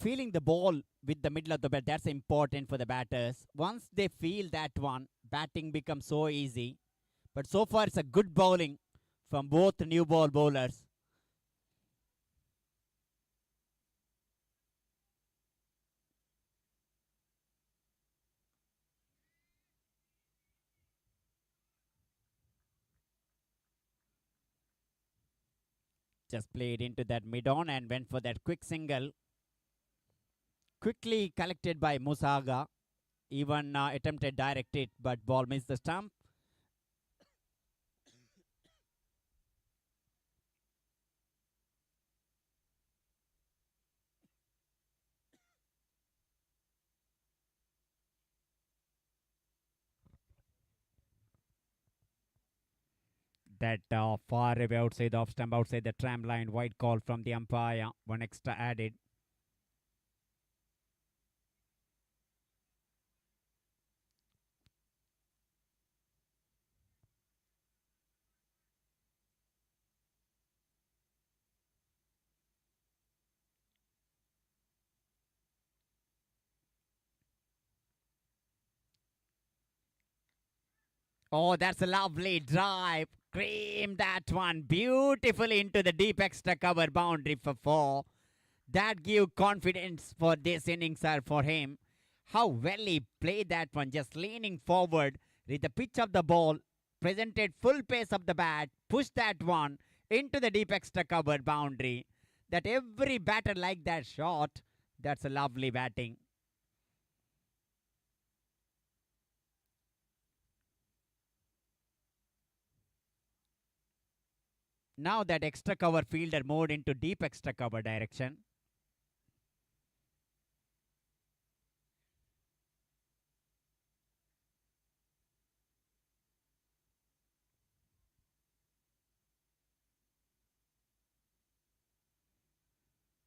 Feeling the ball with the middle of the bat, that's important for the batters. Once they feel that one, batting becomes so easy. But so far, it's a good bowling from both new ball bowlers. Just played into that mid-on and went for that quick single. Quickly collected by Musaga. Even attempted direct it, but ball missed the stump. That far away outside the off stump, outside the tram line, white call from the umpire. One extra added. Oh, that's a lovely drive. Cream that one beautifully into the deep extra cover boundary for 4. That give confidence for this innings, sir, for him. How well he played that one, just leaning forward with the pitch of the ball, presented full pace of the bat, pushed that one into the deep extra cover boundary. That every batter like that shot. That's a lovely batting. Now that extra cover fielder moved into deep extra cover direction.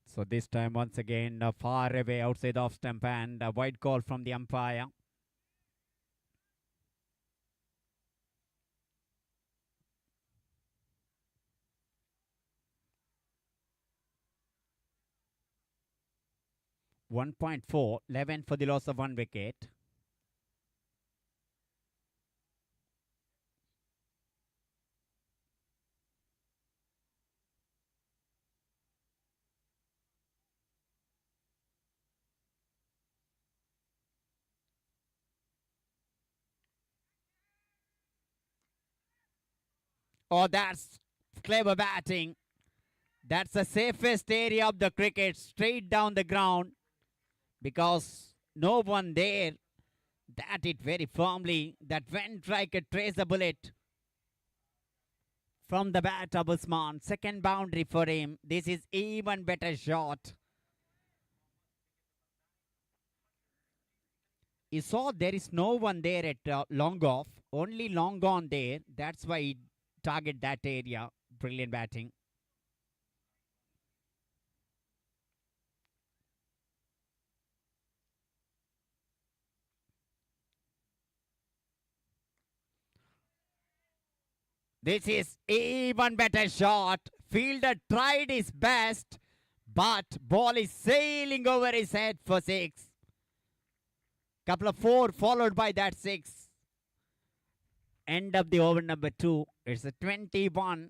So this time once again far away outside off stump and a wide call from the umpire. .4, 11 for the loss of 1 wicket. Oh, that's clever batting. That's the safest area of the cricket, straight down the ground, because no one there. That it very firmly. That went like a tracer bullet from the bat of Usman. Second boundary for him. This is even better shot. He saw there is no one there at long off. Only long on there. That's why he target that area. Brilliant batting. This is even better shot. Fielder tried his best, but ball is sailing over his head for 6. Couple of 4 followed by that 6. End of the over number 2. It's a 21.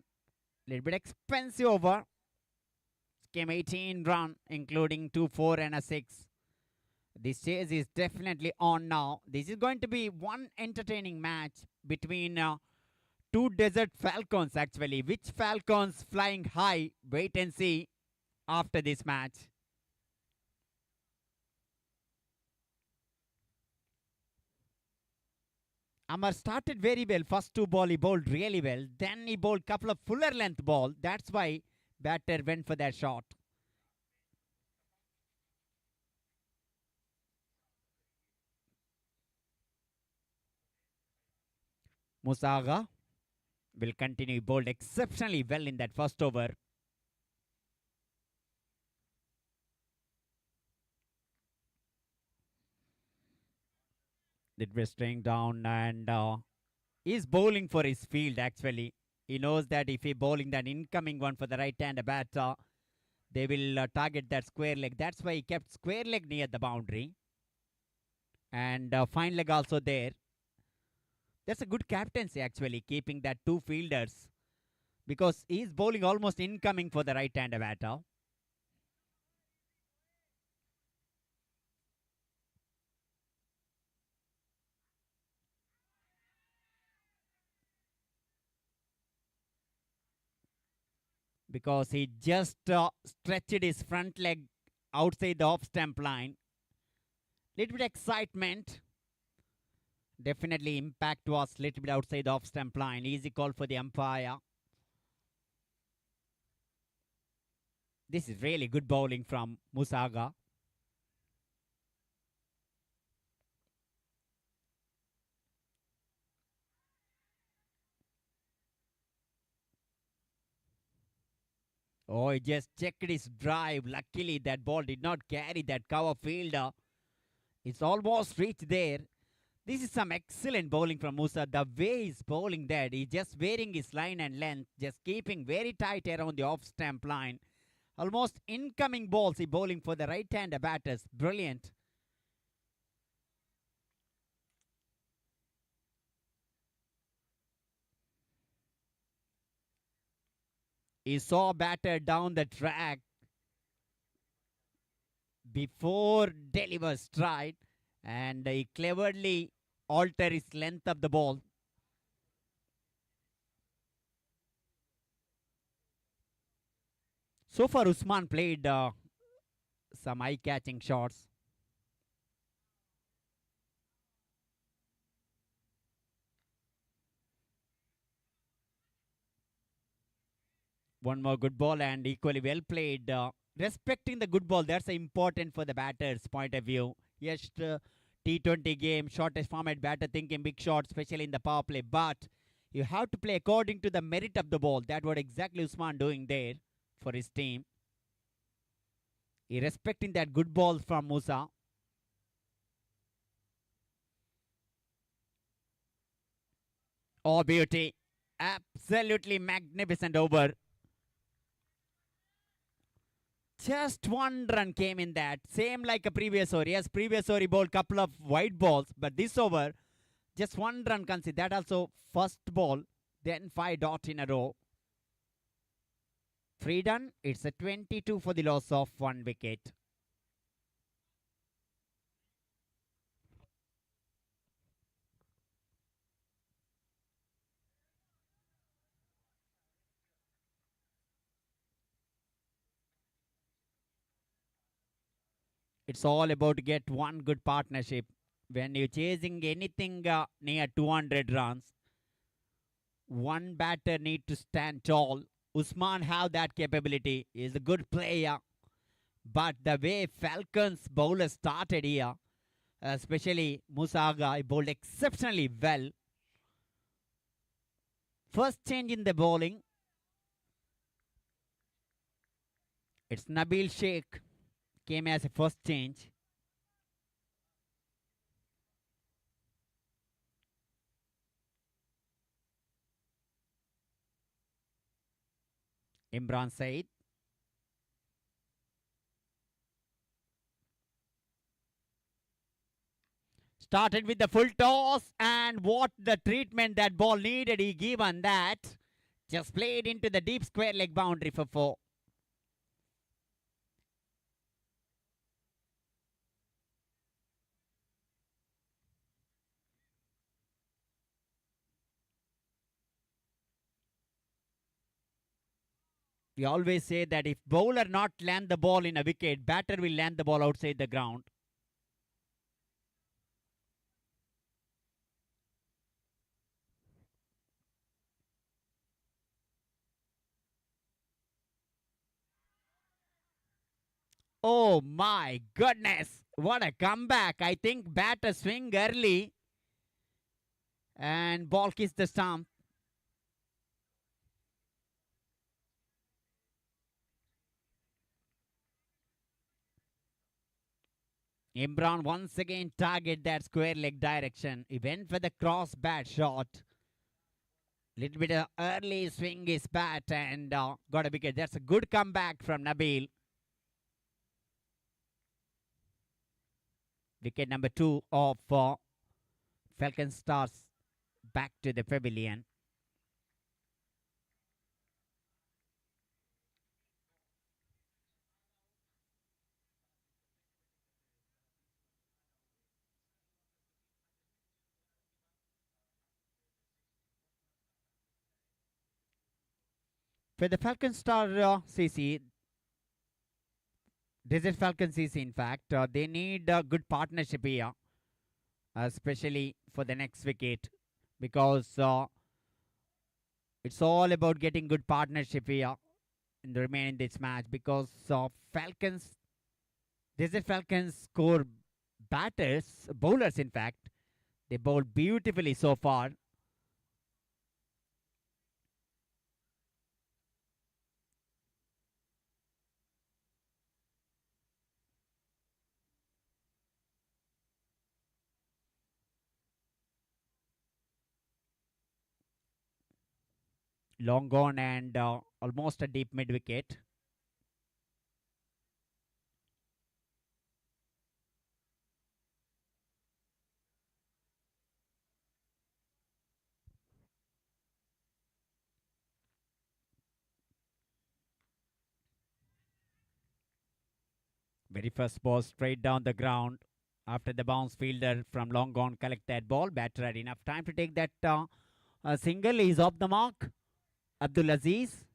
Little bit expensive over. Came 18 run, including 2 4 and a 6. This chase is definitely on now. This is going to be one entertaining match between 2 desert falcons actually. Which falcons flying high? Wait and see after this match. Amar started very well. First two ball he bowled really well. Then he bowled couple of fuller length ball. That's why batter went for that shot. Musaga will continue. He bowled exceptionally well in that first over. It was staying down and he's bowling for his field actually. He knows that if he bowling that incoming one for the right hand batter, they will target that square leg. That's why he kept square leg near the boundary. And fine leg also there. That's a good captaincy actually, keeping that two fielders. Because he's bowling almost incoming for the right hand batter. Because he just stretched his front leg outside the off stump line. Little bit excitement. Definitely impact was little bit outside the off stump line. Easy call for the umpire. This is really good bowling from Musaga. Oh, he just checked his drive. Luckily, that ball did not carry that cover fielder. It's almost reached there. This is some excellent bowling from Musa. The way he's bowling that, he's just varying his line and length, just keeping very tight around the off stump line. Almost incoming balls he bowling for the right hand batters. Brilliant. He saw batter down the track before deliver stride and he cleverly altered his length of the ball. So far Usman played some eye-catching shots. One more good ball and equally well played. Respecting the good ball, that's important for the batter's point of view. Yes, T20 game, shortest format batter thinking big shots, especially in the power play. But you have to play according to the merit of the ball. That's what exactly Usman doing there for his team. He respecting that good ball from Musa. Oh, beauty. Absolutely magnificent over. Just one run came in that. Same like a previous over. Yes, previous over he bowled couple of wide balls. But this over, just one run conceded. That also first ball. Then 5 dots in a row. 3 done. It's a 22 for the loss of 1 wicket. It's all about to get one good partnership. When you're chasing anything near 200 runs, one batter need to stand tall. Usman have that capability. He's a good player. But the way Falcons bowlers started here, especially Musaga, he bowled exceptionally well. First change in the bowling. It's Nabil Sheikh. Came as a first change. Imran Said. Started with the full toss and what the treatment that ball needed he given that. Just played into the deep square leg boundary for 4. We always say that if bowler not land the ball in a wicket, batter will land the ball outside the ground. Oh my goodness! What a comeback! I think batter swing early and ball kissed the stump. Imran once again target that square leg direction. He went for the cross bat shot. Little bit of early swing his bat and got a wicket. That's a good comeback from Nabil. Wicket number 2 of Falcon Stars back to the pavilion. For the Falcon Star CC, Desert Falcon CC, in fact, they need a good partnership here, especially for the next wicket, because it's all about getting good partnership here in the remaining this match. Because Desert Falcons score bowlers, in fact, they bowl beautifully so far. Long gone and almost a deep mid wicket. Very first ball straight down the ground. After the bounce, fielder from long gone collect that ball. Batter had enough time to take that single. He's off the mark. Abdul Aziz.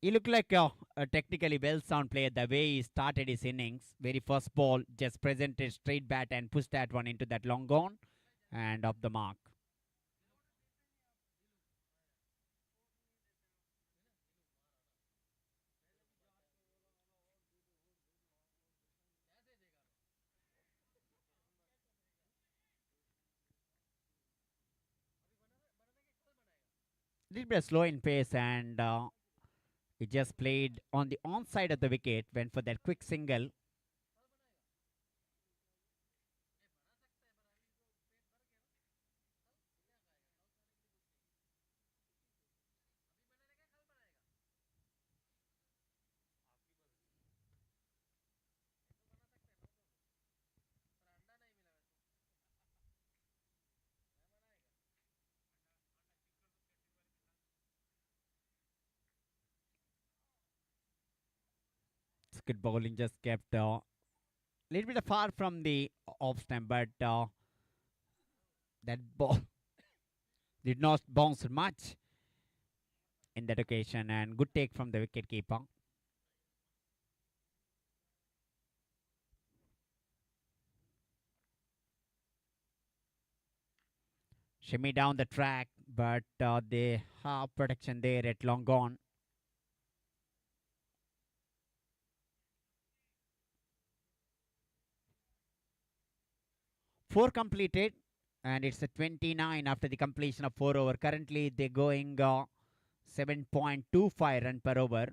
He looked like a technically well sound player the way he started his innings. Very first ball, just presented straight bat and pushed that one into that long gone and off the mark. Little bit slow in pace and he just played on the onside of the wicket, went for that quick single. Good bowling just kept a little bit far from the off stump, but that ball did not bounce much in that occasion, and good take from the wicket keeper. Shimmy down the track, but they have protection there at long gone. Four completed, and it's a 29 after the completion of 4 over. Currently, they're going 7.25 run per over.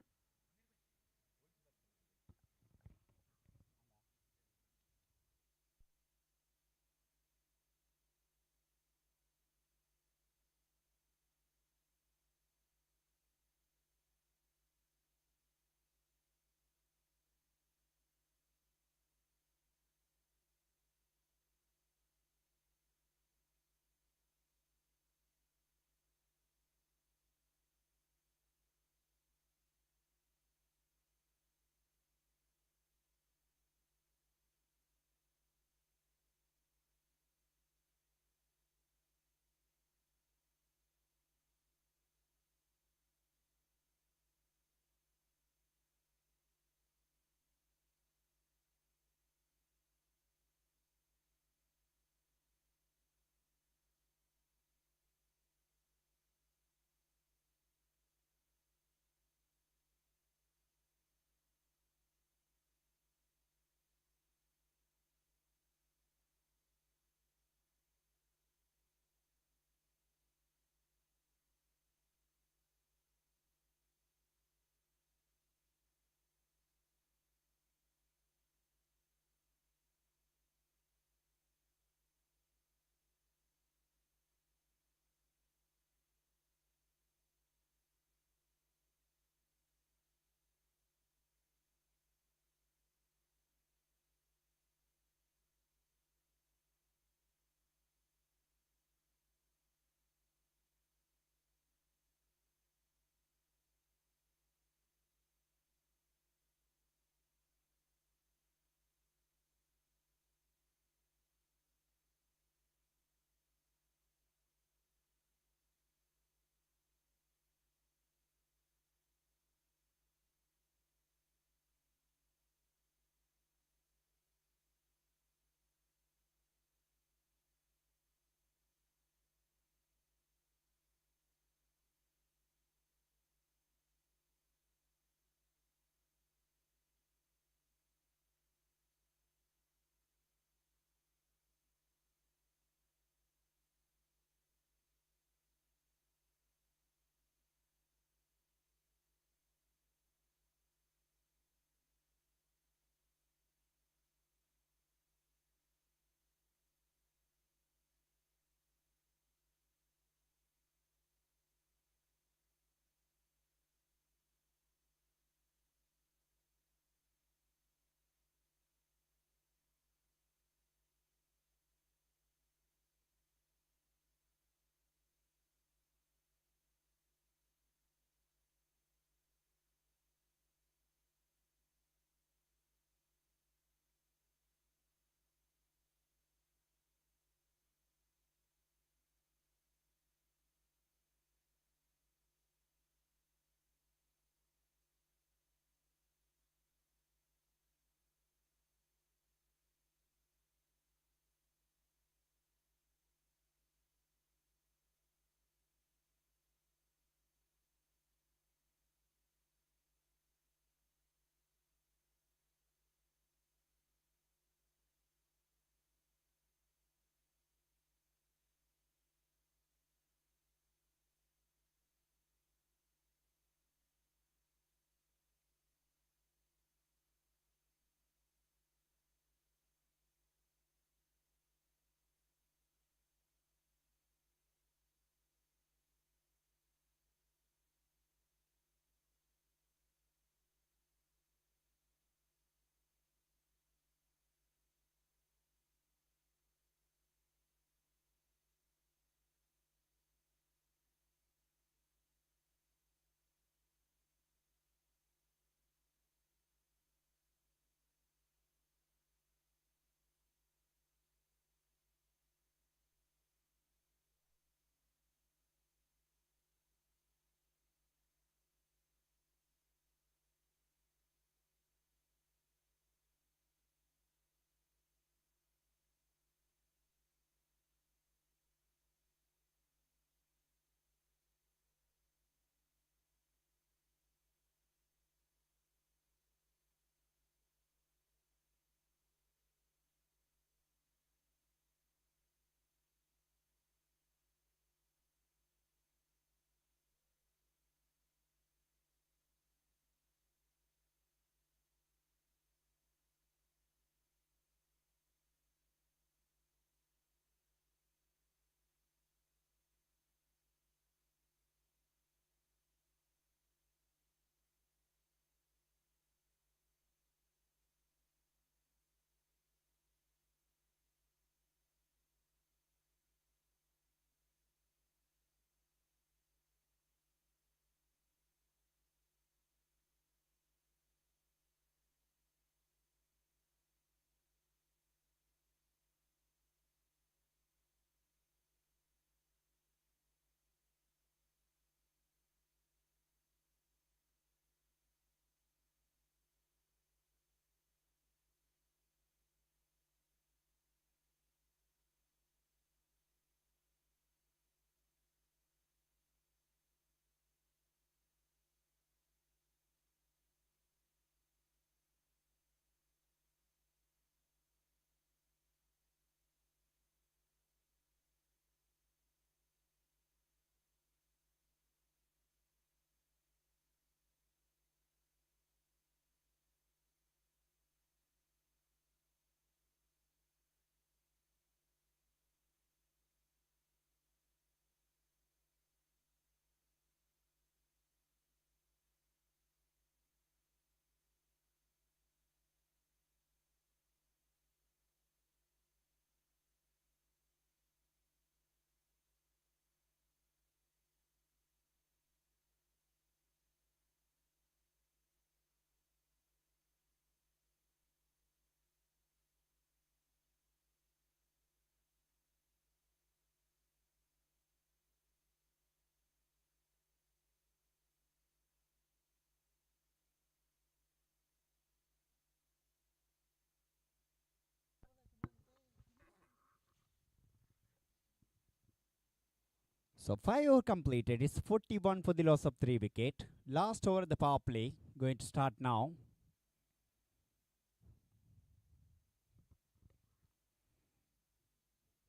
So 5 over completed. It's 41 for the loss of 3 wicket. Last over the power play. Going to start now.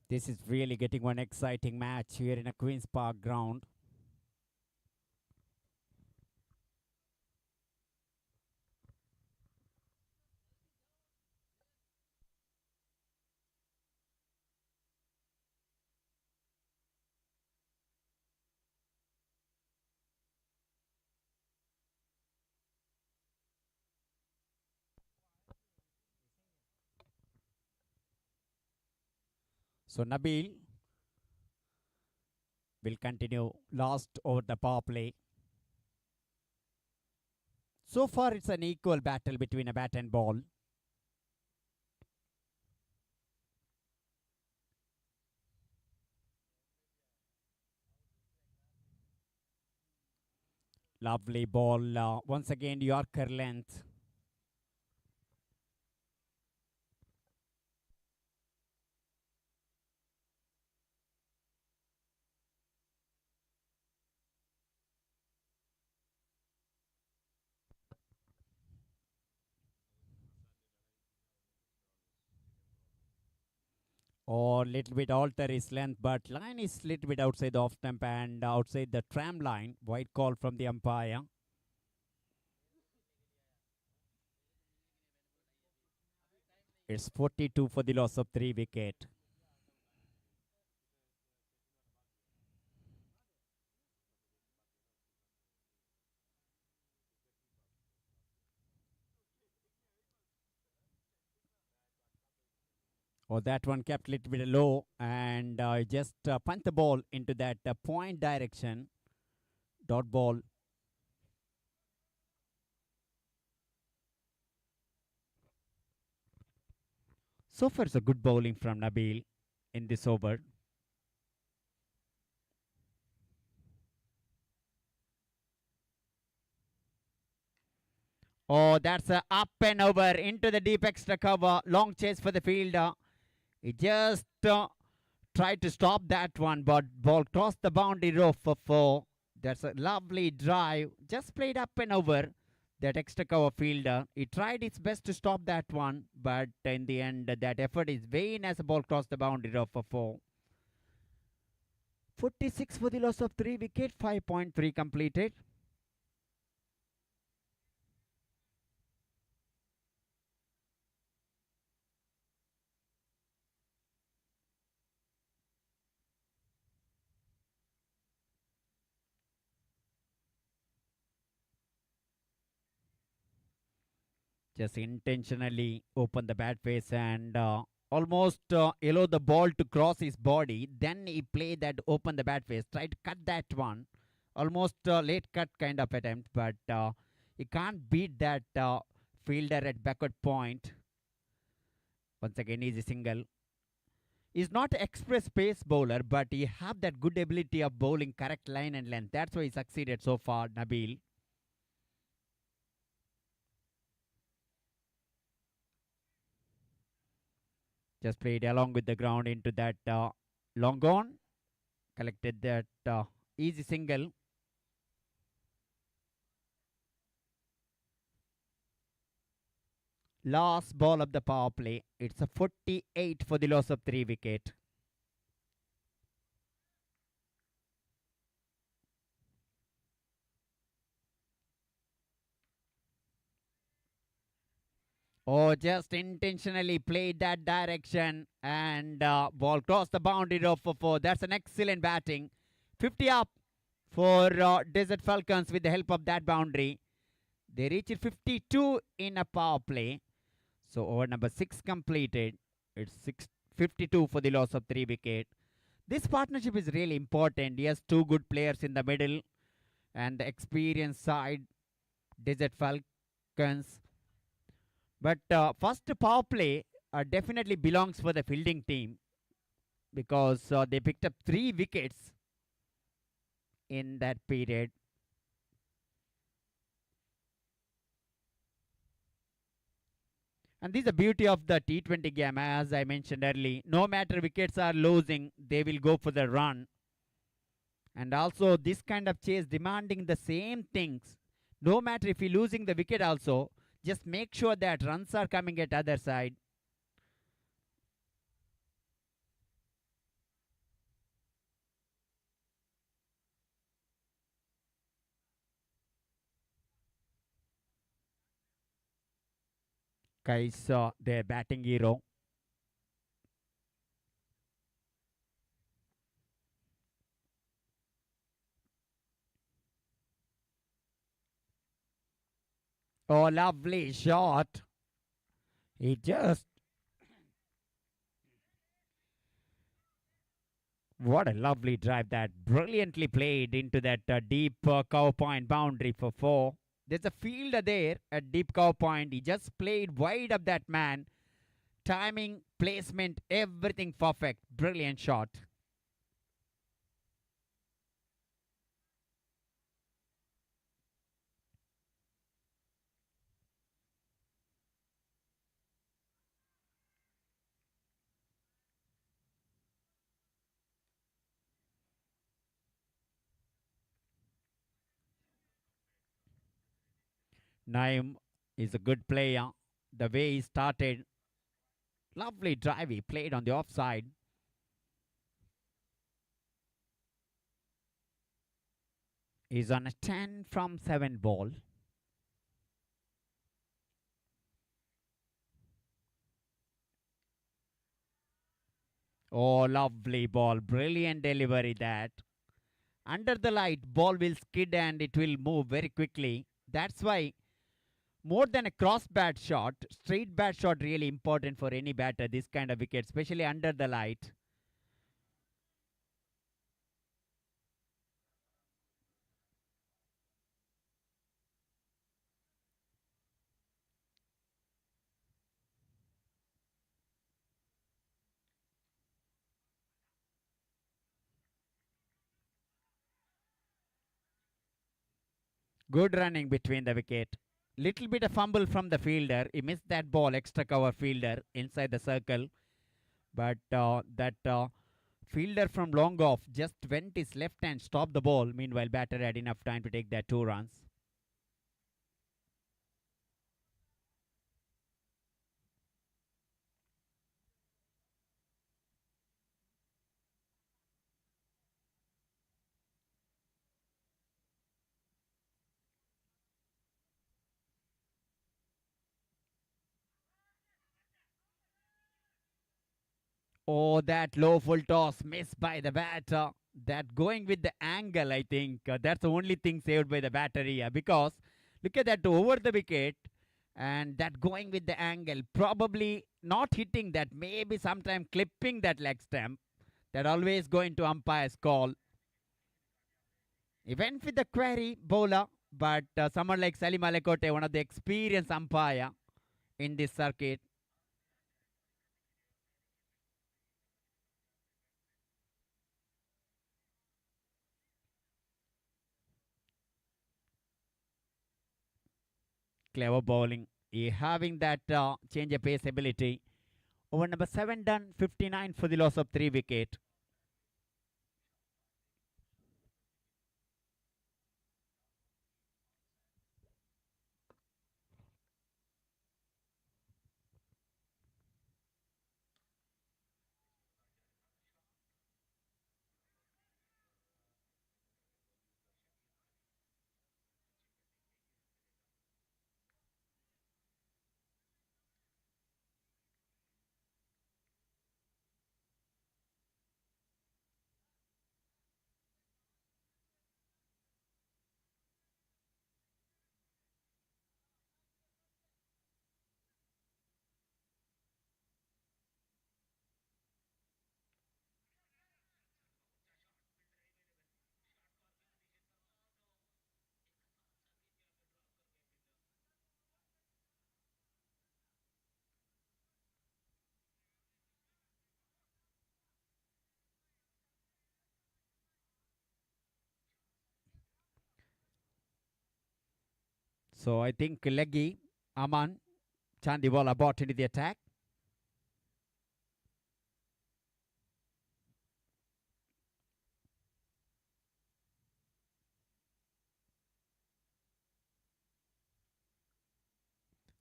This is really getting one exciting match here in a Queenspark Ground. So Nabil will continue last over the power play. So far it's an equal battle between a bat and ball. Lovely ball. Once again Yorker length. Or little bit alter his length, but line is little bit outside the off stump and outside the tram line. White call from the umpire. It's 42 for the loss of 3 wicket. Oh, that one kept a little bit low and just punt the ball into that point direction. Dot ball. So far, it's a good bowling from Nabil in this over. Oh, that's a up and over into the deep extra cover. Long chase for the fielder. He just tried to stop that one, but ball crossed the boundary row for 4. That's a lovely drive. Just played up and over that extra cover fielder. He tried his best to stop that one, but in the end, that effort is vain as the ball crossed the boundary row for 4. 46 for the loss of 3 wicket, 5.3 completed. Just intentionally open the bat face and almost allow the ball to cross his body. Then he played that open the bat face, tried to cut that one. Almost late cut kind of attempt, but he can't beat that fielder at backward point. Once again, easy single. He's not express pace bowler, but he have that good ability of bowling correct line and length. That's why he succeeded so far, Nabil. Just played along with the ground into that long on. Collected that easy single. Last ball of the power play. It's a 48 for the loss of 3 wicket. Oh, just intentionally played that direction and ball crossed the boundary row for 4. That's an excellent batting. 50 up for Desert Falcons with the help of that boundary. They reached 52 in a power play. So over number 6 completed. It's 52 for the loss of 3 wicket. This partnership is really important. He has 2 good players in the middle and the experienced side, Desert Falcons. But first power play definitely belongs for the fielding team because they picked up 3 wickets in that period. And this is the beauty of the T20 game, as I mentioned earlier. No matter wickets are losing, they will go for the run. And also this kind of chase demanding the same things. No matter if you're losing the wicket also, just make sure that runs are coming at other side. Guys, their batting hero. Oh, lovely shot. He just, what a lovely drive that brilliantly played into that deep cover point boundary for four. There's a fielder there at deep cover point. He just played wide of that man. Timing, placement, everything perfect. Brilliant shot. Naim is a good player. The way he started, lovely drive he played on the offside. He's on a 10 from 7 ball. Oh, lovely ball. Brilliant delivery that. Under the light, ball will skid and it will move very quickly. That's why more than a cross bat shot, straight bat shot really important for any batter, this kind of wicket, especially under the light. Good running between the wicket. Little bit of fumble from the fielder. He missed that ball, extra cover fielder inside the circle. But that fielder from long off just went his left and stopped the ball. Meanwhile, batter had enough time to take that 2 runs. Oh, that low full toss missed by the batter. That going with the angle, I think that's the only thing saved by the batter here, because look at that over the wicket, and that going with the angle, probably not hitting that, maybe sometime clipping that leg stump. That always going to umpire's call. He went with the query bowler, but someone like Salim Alekote, one of the experienced umpire in this circuit. Clever bowling. He having that change of pace ability. Over number 7 done, 59 for the loss of 3 wicket. So I think Leggy, Aman, Chandiwala bought into the attack.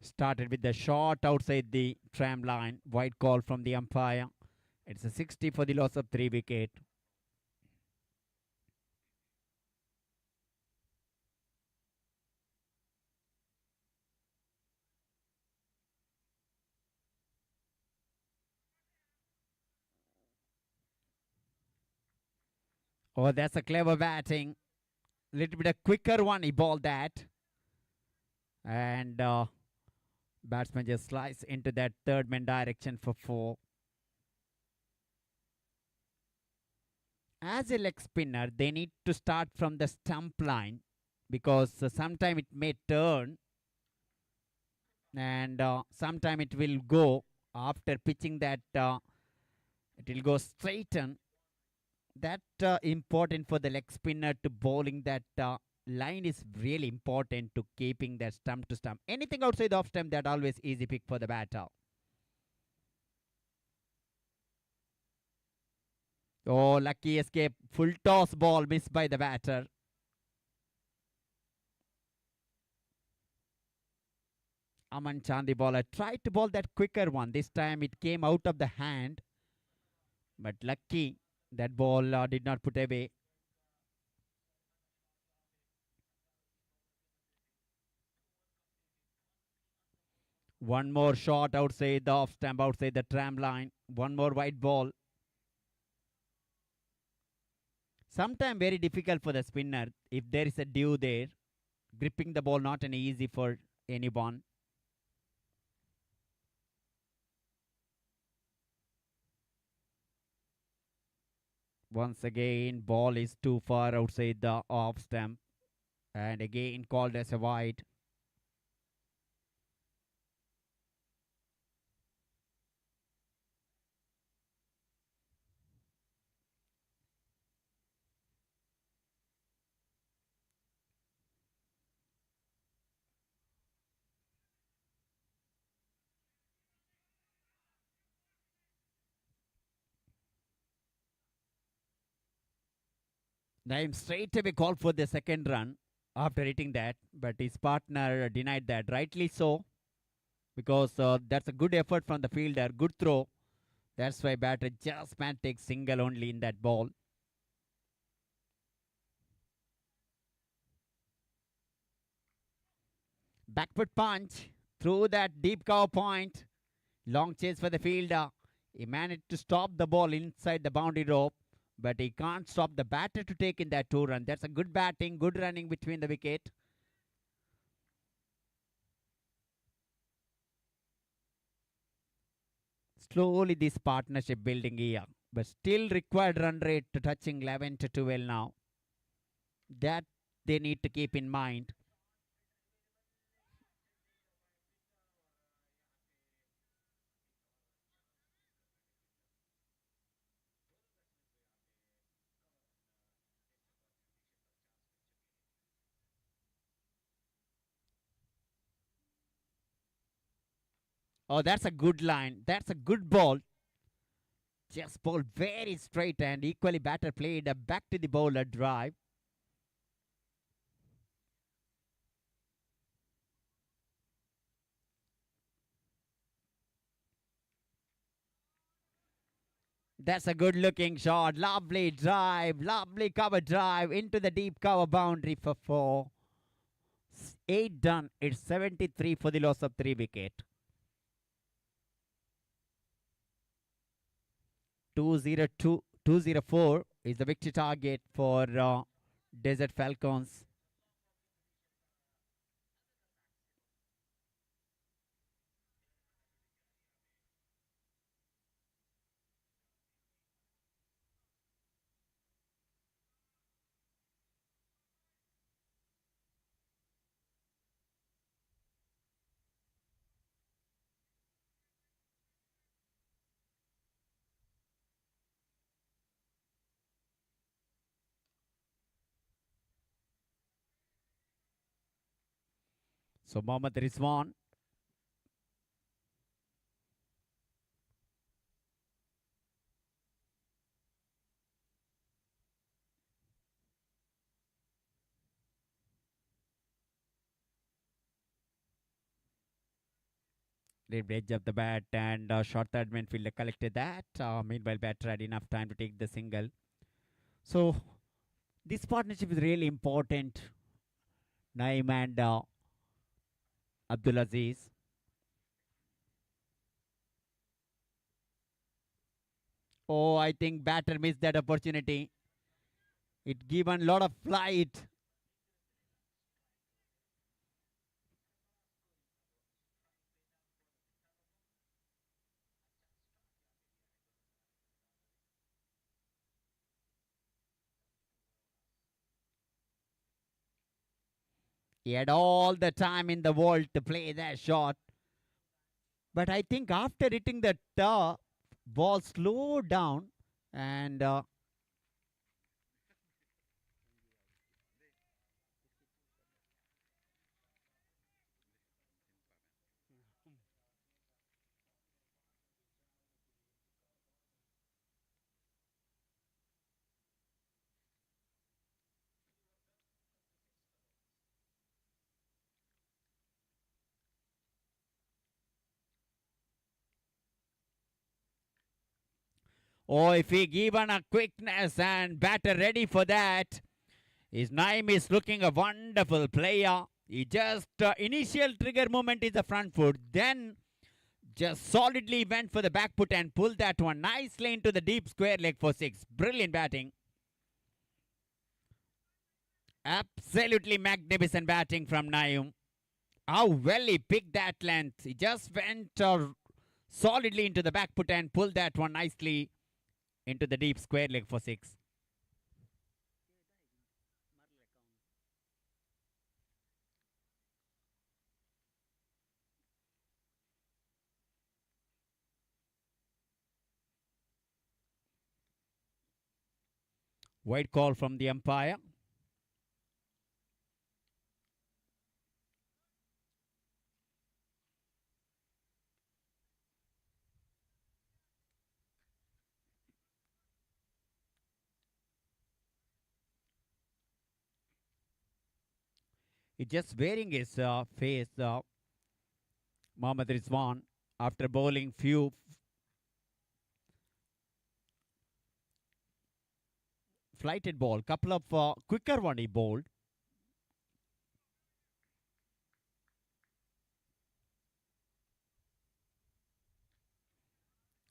Started with the shot outside the tram line. Wide call from the umpire. It's a 60 for the loss of 3 wicket. Oh, that's a clever batting. Little bit a quicker one. He bowled that. And batsman just slice into that third man direction for 4. As a leg spinner, they need to start from the stump line because sometime it may turn and sometime it will go after pitching that it will go straighten. That important for the leg spinner to bowling that line is really important to keeping that stump to stump. Anything outside the off stump, that always easy pick for the batter. Oh, lucky escape. Full toss ball missed by the batter. Aman Chandi bowler tried to bowl that quicker one. This time it came out of the hand. But lucky that ball did not put away. One more shot outside the off stump, outside the tram line. One more wide ball. Sometimes very difficult for the spinner if there is a dew there. Gripping the ball not an easy for anyone. Once again, ball is too far outside the off stump. And again called as a wide. Naim straight away called for the second run after hitting that, but his partner denied that. Rightly so, because that's a good effort from the fielder, good throw. That's why batter just man takes single only in that ball. Backfoot punch through that deep cover point. Long chase for the fielder. He managed to stop the ball inside the boundary rope, but he can't stop the batter to take in that 2 run. That's a good batting, good running between the wicket. Slowly this partnership building here, but still required run rate to touching 11 to 12 now. That they need to keep in mind. Oh, that's a good line. That's a good ball. Just bowled very straight and equally batter played a back to the bowler drive. That's a good looking shot. Lovely drive. Lovely cover drive into the deep cover boundary for 4. 8 done. It's 73 for the loss of 3 wicket. 204 is the victory target for Desert Falcons. So Mohammad Rizwan. Did edge of the bat and short third midfielder collected that. Meanwhile, batter had enough time to take the single. So this partnership is really important. Naim and Abdulaziz. Oh, I think batter missed that opportunity. It given a lot of flight. He had all the time in the world to play that shot. But I think after hitting the top, ball slowed down and oh, if he given a quickness and batter ready for that, his Naim is looking a wonderful player. He just initial trigger movement is the front foot, then just solidly went for the back foot and pulled that one nicely into the deep square leg for six. Brilliant batting. Absolutely magnificent batting from Naim. How well he picked that length. He just went solidly into the back foot and pulled that one nicely into the deep square leg for six. Wide call from the umpire. He's just wearing his face, Mohammad Rizwan, after bowling few flighted ball. Couple of quicker one he bowled.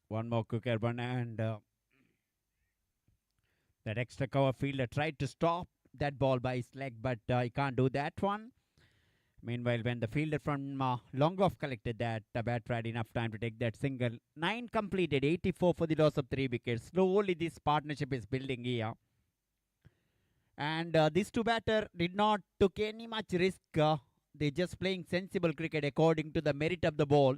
One more quicker one and that extra cover fielder tried to stop that ball by his leg, but he can't do that one. Meanwhile, when the fielder from long off collected that, the batter had enough time to take that single. 9 completed, 84 for the loss of 3 wickets. Slowly this partnership is building here. And these two batter did not took any much risk. They just playing sensible cricket according to the merit of the ball.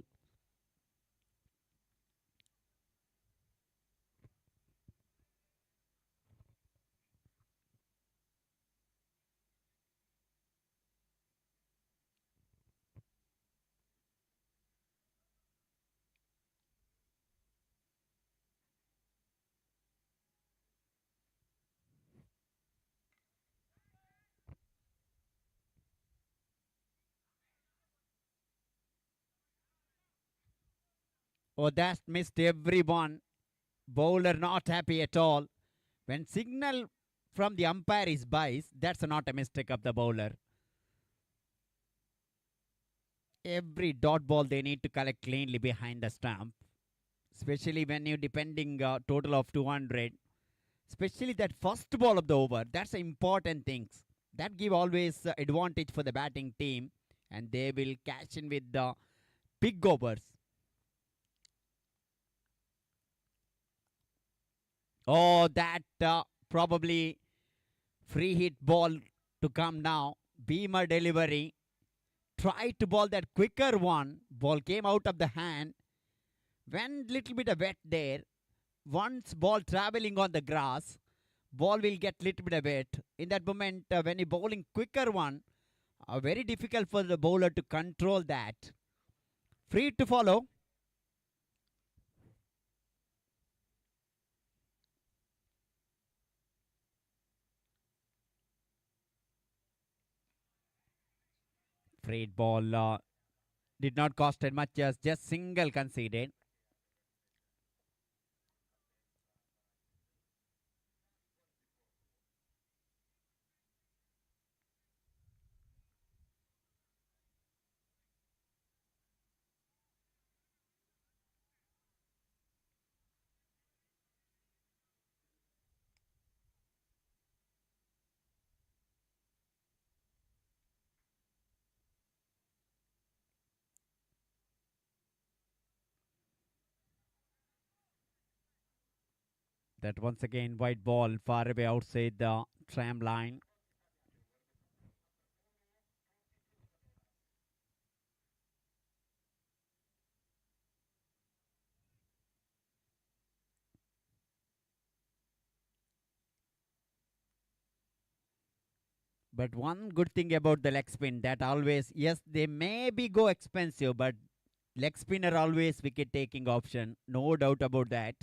Oh, that missed everyone. Bowler not happy at all. When signal from the umpire is biased, that's not a mistake of the bowler. Every dot ball they need to collect cleanly behind the stump, especially when you're depending total of 200. Especially that first ball of the over, that's the important things. That give always advantage for the batting team, and they will cash in with the big overs. Oh, that probably free hit ball to come now. Beamer delivery. Tried to ball that quicker one. Ball came out of the hand. Went little bit of wet there. Once ball traveling on the grass, ball will get little bit of wet. In that moment, when you bowling quicker one, very difficult for the bowler to control that. Free to follow. Free ball Did not cost it much, just single conceded. That once again white ball far away outside the tram line. But one good thing about the leg spin that always, yes, they maybe go expensive, but leg spinner always wicket taking option. No doubt about that.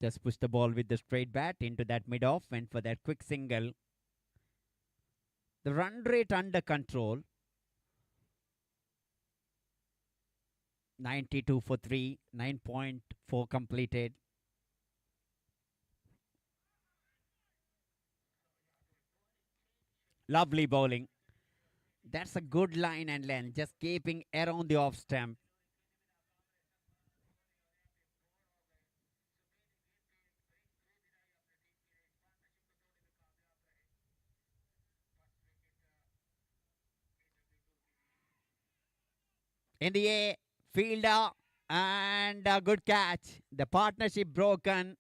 Just push the ball with the straight bat into that mid off, went for that quick single. The run rate under control. 92 for 3, 9.4 completed. Lovely bowling. That's a good line and length, just keeping around the off stump. In the air, fielder, and a good catch. The partnership broken,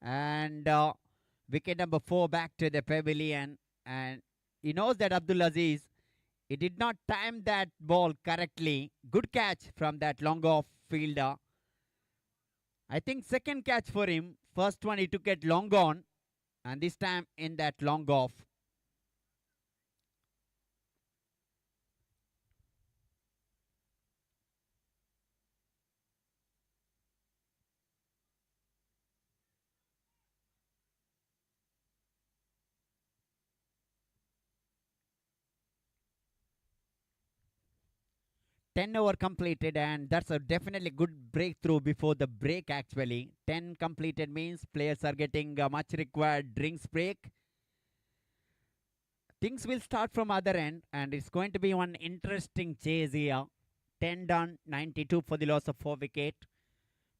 and wicket number 4 back to the pavilion. And he knows that Abdul Aziz, he did not time that ball correctly. Good catch from that long off fielder. I think second catch for him. First one he took it long on, and this time in that long off. Ten over completed, and that's a definitely good breakthrough before the break. Actually, 10 completed means players are getting a much required drinks break. Things will start from other end, and it's going to be one interesting chase here. 10 done, 92 for the loss of 4 wicket.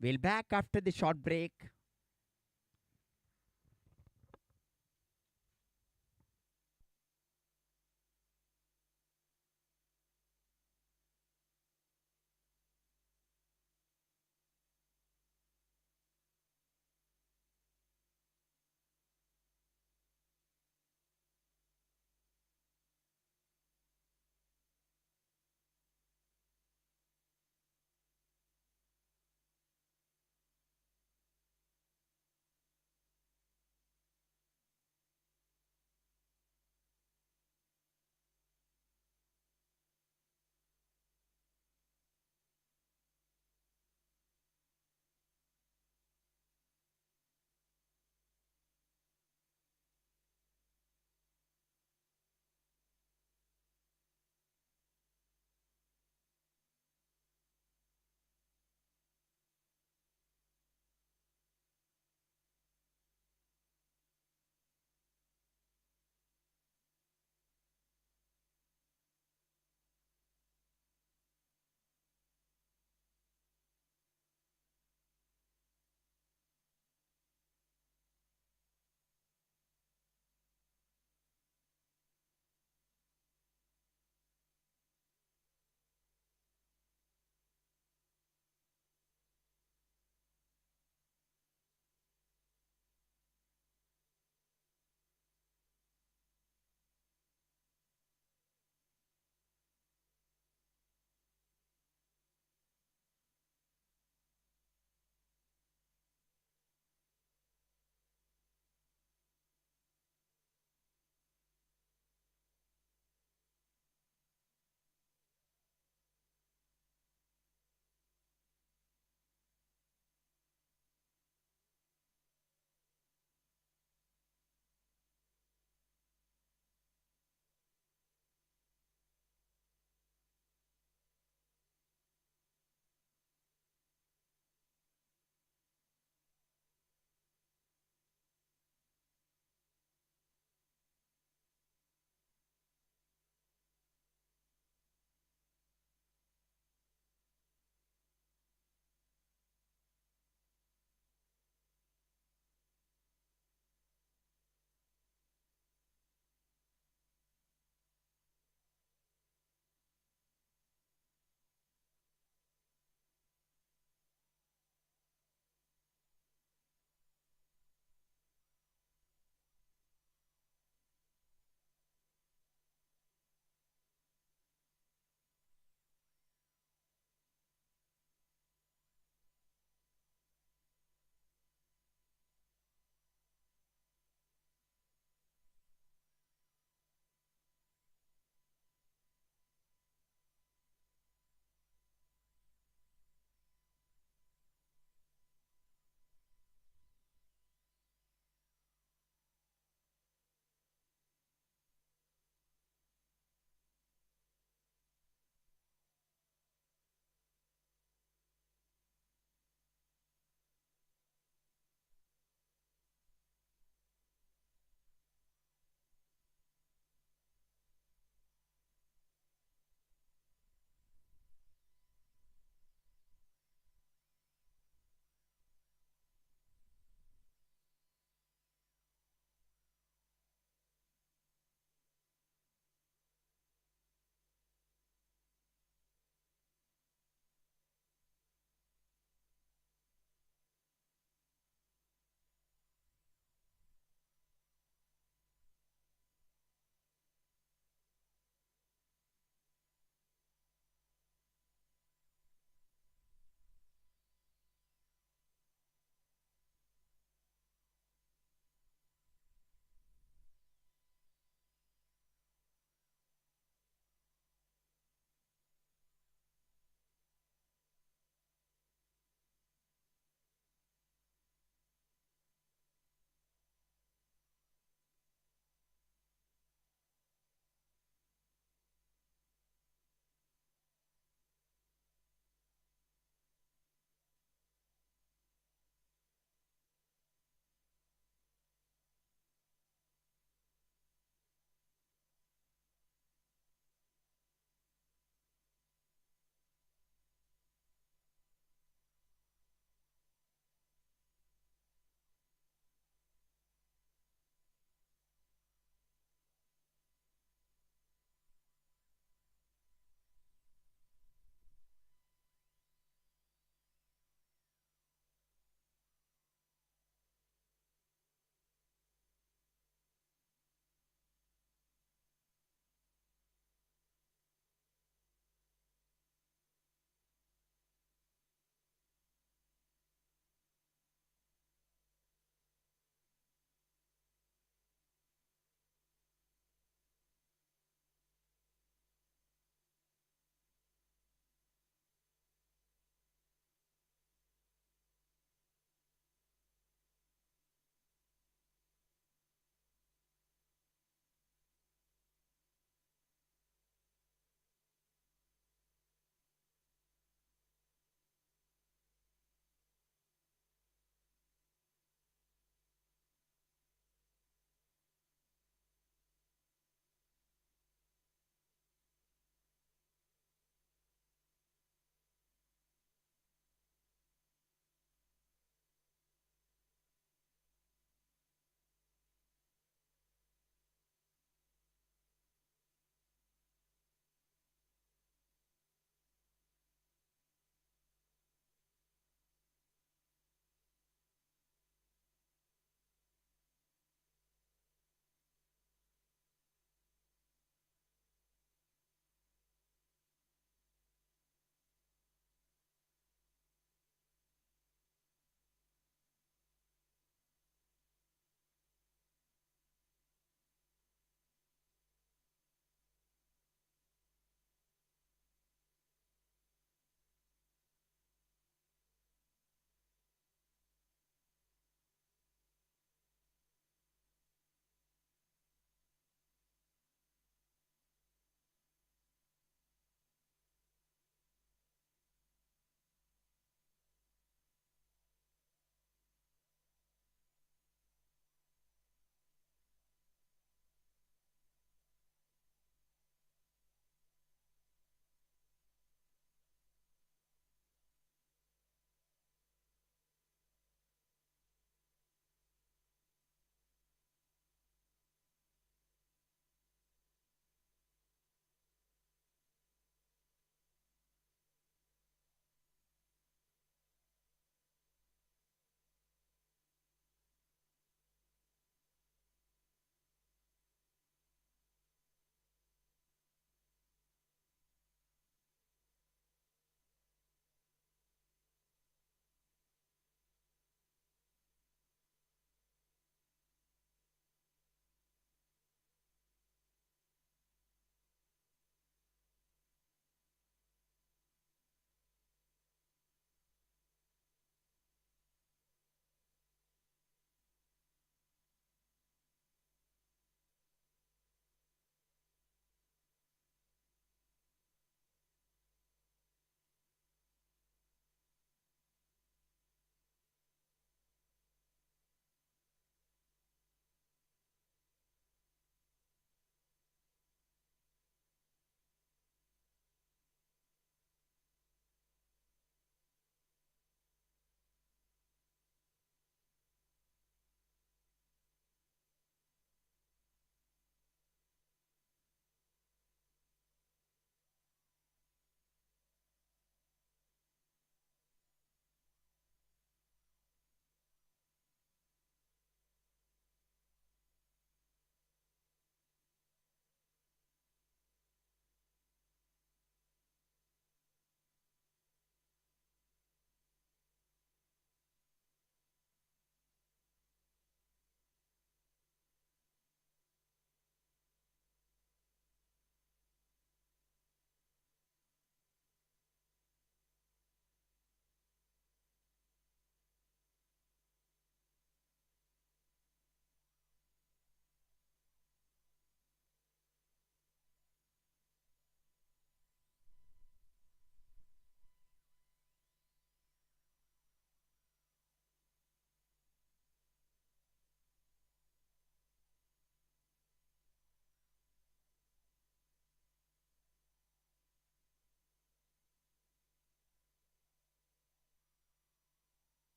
We'll back after the short break.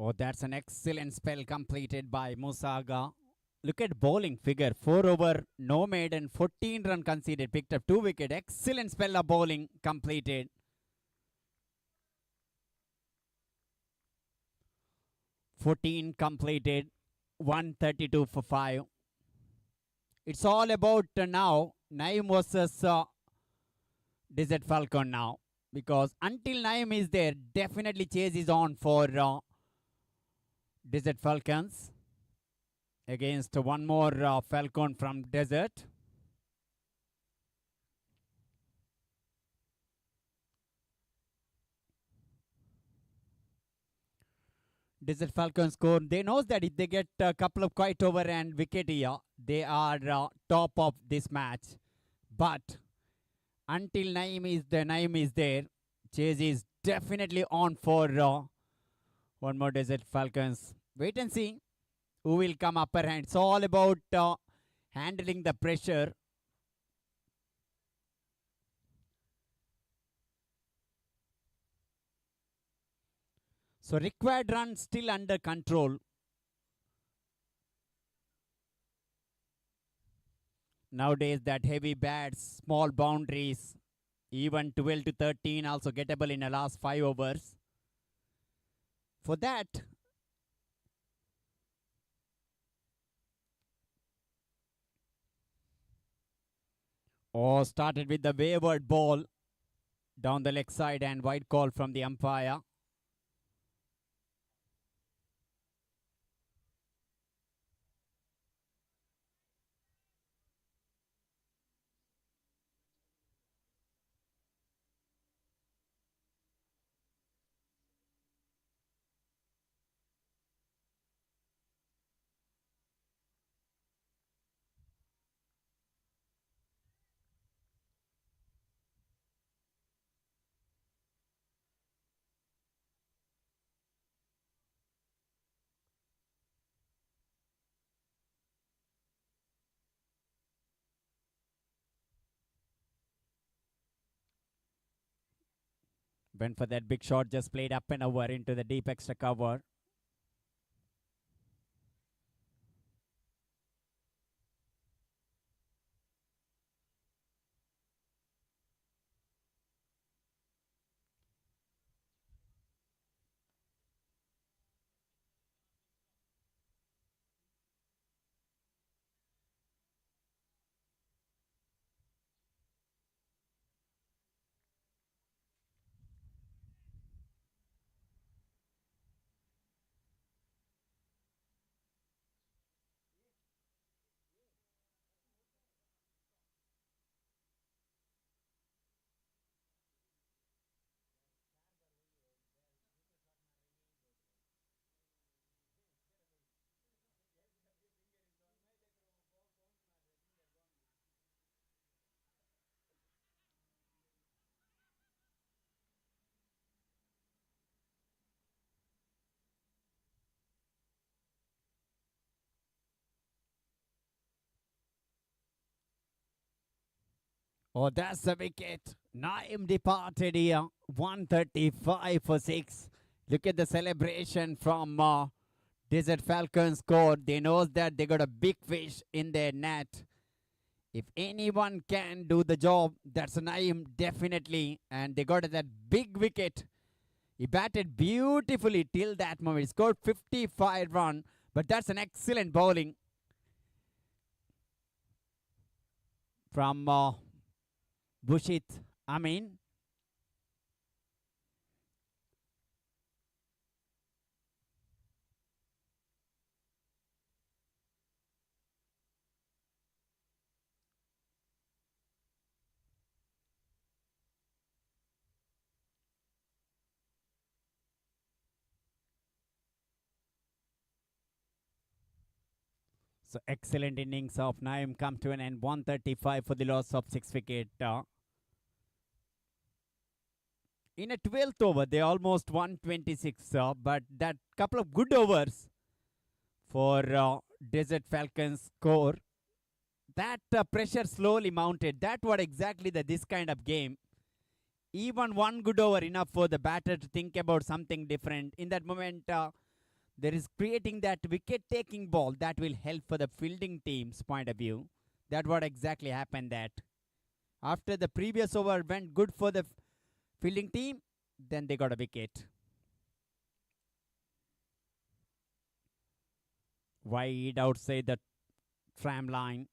Oh, that's an excellent spell completed by Musaga. Look at bowling figure. 4 over, no maiden, 14 run conceded, picked up 2 wicket. Excellent spell of bowling completed. 14 completed, 132 for 5. It's all about now Naim versus Desert Falcon now. Because until Naim is there, definitely chase is on for Desert Falcons. Against one more Falcon from Desert. Desert Falcons score. They know that if they get a couple of quiet over and wicket here, they are top of this match. But until Naim is there, chase is definitely on for one more Desert Falcons. Wait and see who will come upper hand. It's all about handling the pressure. So required run still under control. Nowadays that heavy bats, small boundaries, even 12 to 13 also gettable in the last 5 overs. For that, started with the wayward ball down the leg side and wide call from the umpire. Went for that big shot, just played up and over into the deep extra cover. Oh, that's a wicket. Naim departed here. 135 for 6. Look at the celebration from Desert Falcons scored. They know that they got a big fish in their net. If anyone can do the job, that's Naim definitely. And they got that big wicket. He batted beautifully till that moment. He scored 55 runs. But that's an excellent bowling from Bushit Amin. So excellent innings of Naim come to an end. 135 for the loss of 6 wicket. In a 12th over, they almost 126, but that couple of good overs for Desert Falcons score, that pressure slowly mounted. That was exactly this kind of game. Even one good over enough for the batter to think about something different. In that moment, There is creating that wicket taking ball that will help for the fielding team's point of view. That what exactly happened that after the previous over went good for the fielding team, then they got a wicket. Wide outside the tram line.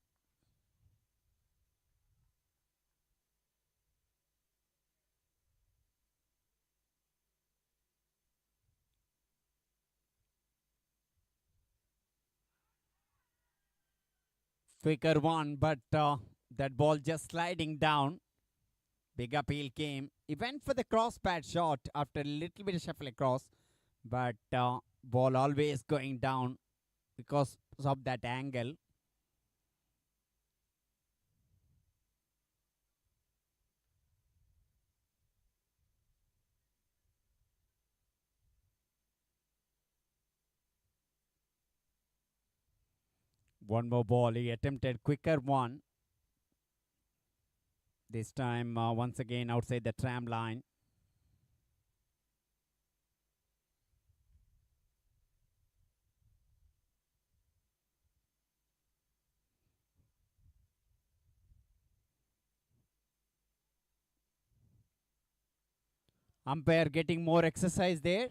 Quicker one, but that ball just sliding down. Big appeal came. He went for the cross pad shot after a little bit of shuffle across, but ball always going down because of that angle. One more ball. He attempted quicker one. This time, once again, outside the tram line. Umpire getting more exercise there.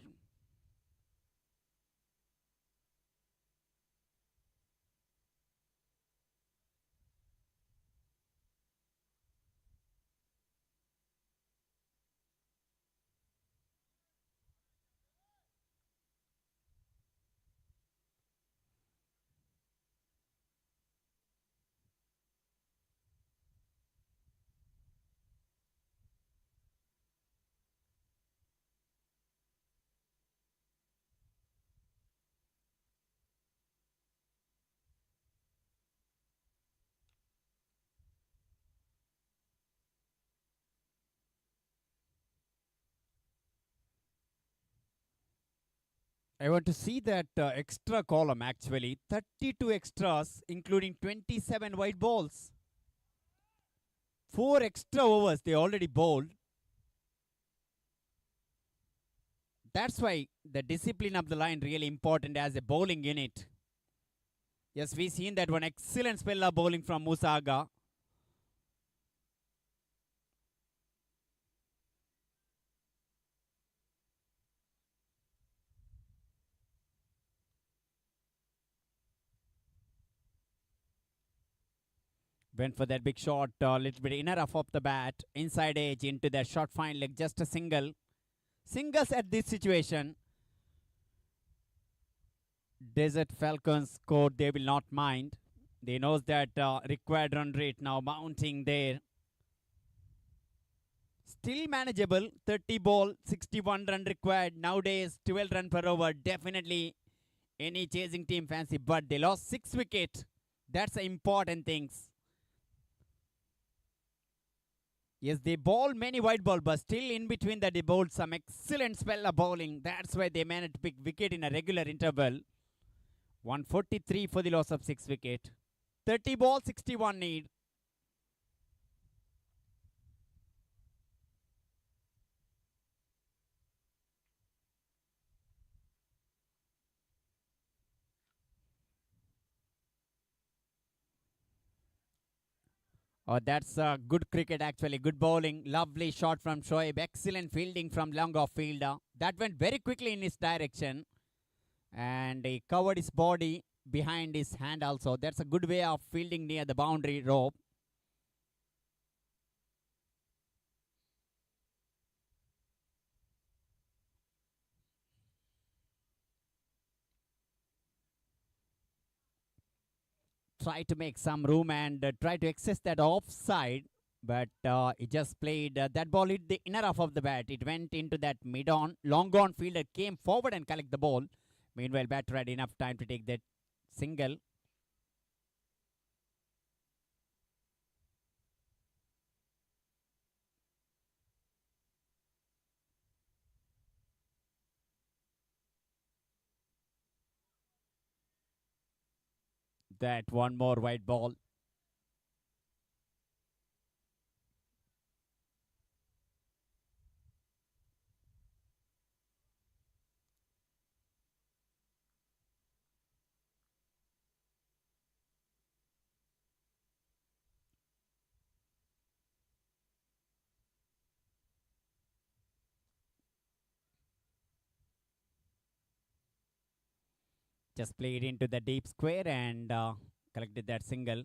I want to see that extra column actually. 32 extras, including 27 white balls. 4 extra overs they already bowled. That's why the discipline of the line really important as a bowling unit. Yes, we've seen that one excellent spell of bowling from Musaga. Went for that big shot, a little bit inner off the bat, inside edge into that short fine leg, just a single. Singles at this situation. Desert Falcons scored, they will not mind. They knows that required run rate now mounting there. Still manageable, 30 ball, 61 run required. Nowadays, 12 run per over, definitely any chasing team fancy, but they lost 6 wicket. That's the important things. Yes, they bowled many white ball, but still in between that they bowled some excellent spell of bowling. That's why they managed to pick wicket in a regular interval. 143 for the loss of 6 wicket. 30 ball, 61 need. Oh, that's good cricket actually. Good bowling. Lovely shot from Shoaib. Excellent fielding from long off fielder. That went very quickly in his direction. And he covered his body behind his hand also. That's a good way of fielding near the boundary rope. Try to make some room and try to access that offside. But he just played that ball hit the inner half of the bat. It went into that mid-on. Long on fielder came forward and collect the ball. Meanwhile, batter had enough time to take that single. That one more white ball. Just played into the deep square and collected that single.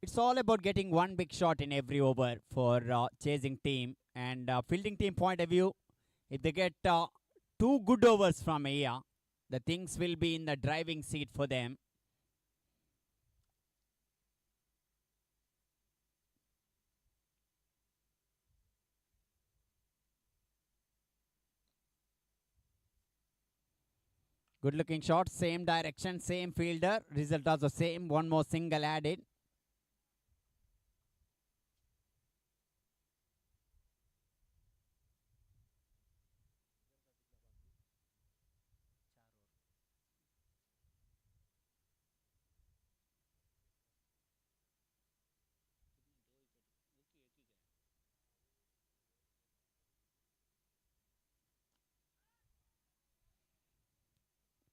It's all about getting one big shot in every over for chasing team and fielding team point of view. If they get two good overs from here, the things will be in the driving seat for them. Good looking shot, same direction, same fielder. Result also same, one more single added.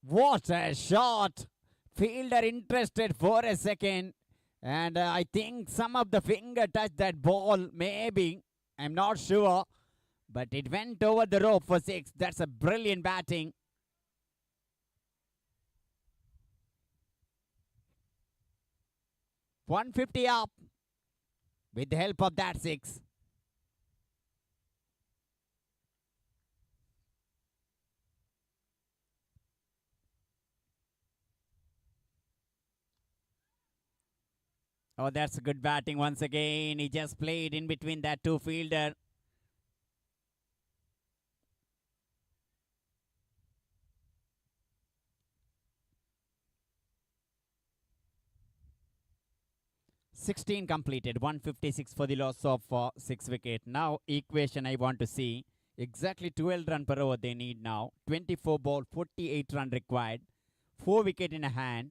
What a shot! Fielder interested for a second. And I think some of the finger touched that ball, maybe. I'm not sure. But it went over the rope for 6. That's a brilliant batting. $150 up with the help of that 6. Oh, that's good batting once again. He just played in between that two fielder. $16 completed, 156 for the loss of 6 wicket. Now equation I want to see. Exactly 12 run per over they need now. 24 ball, 48 run required. 4 wicket in a hand.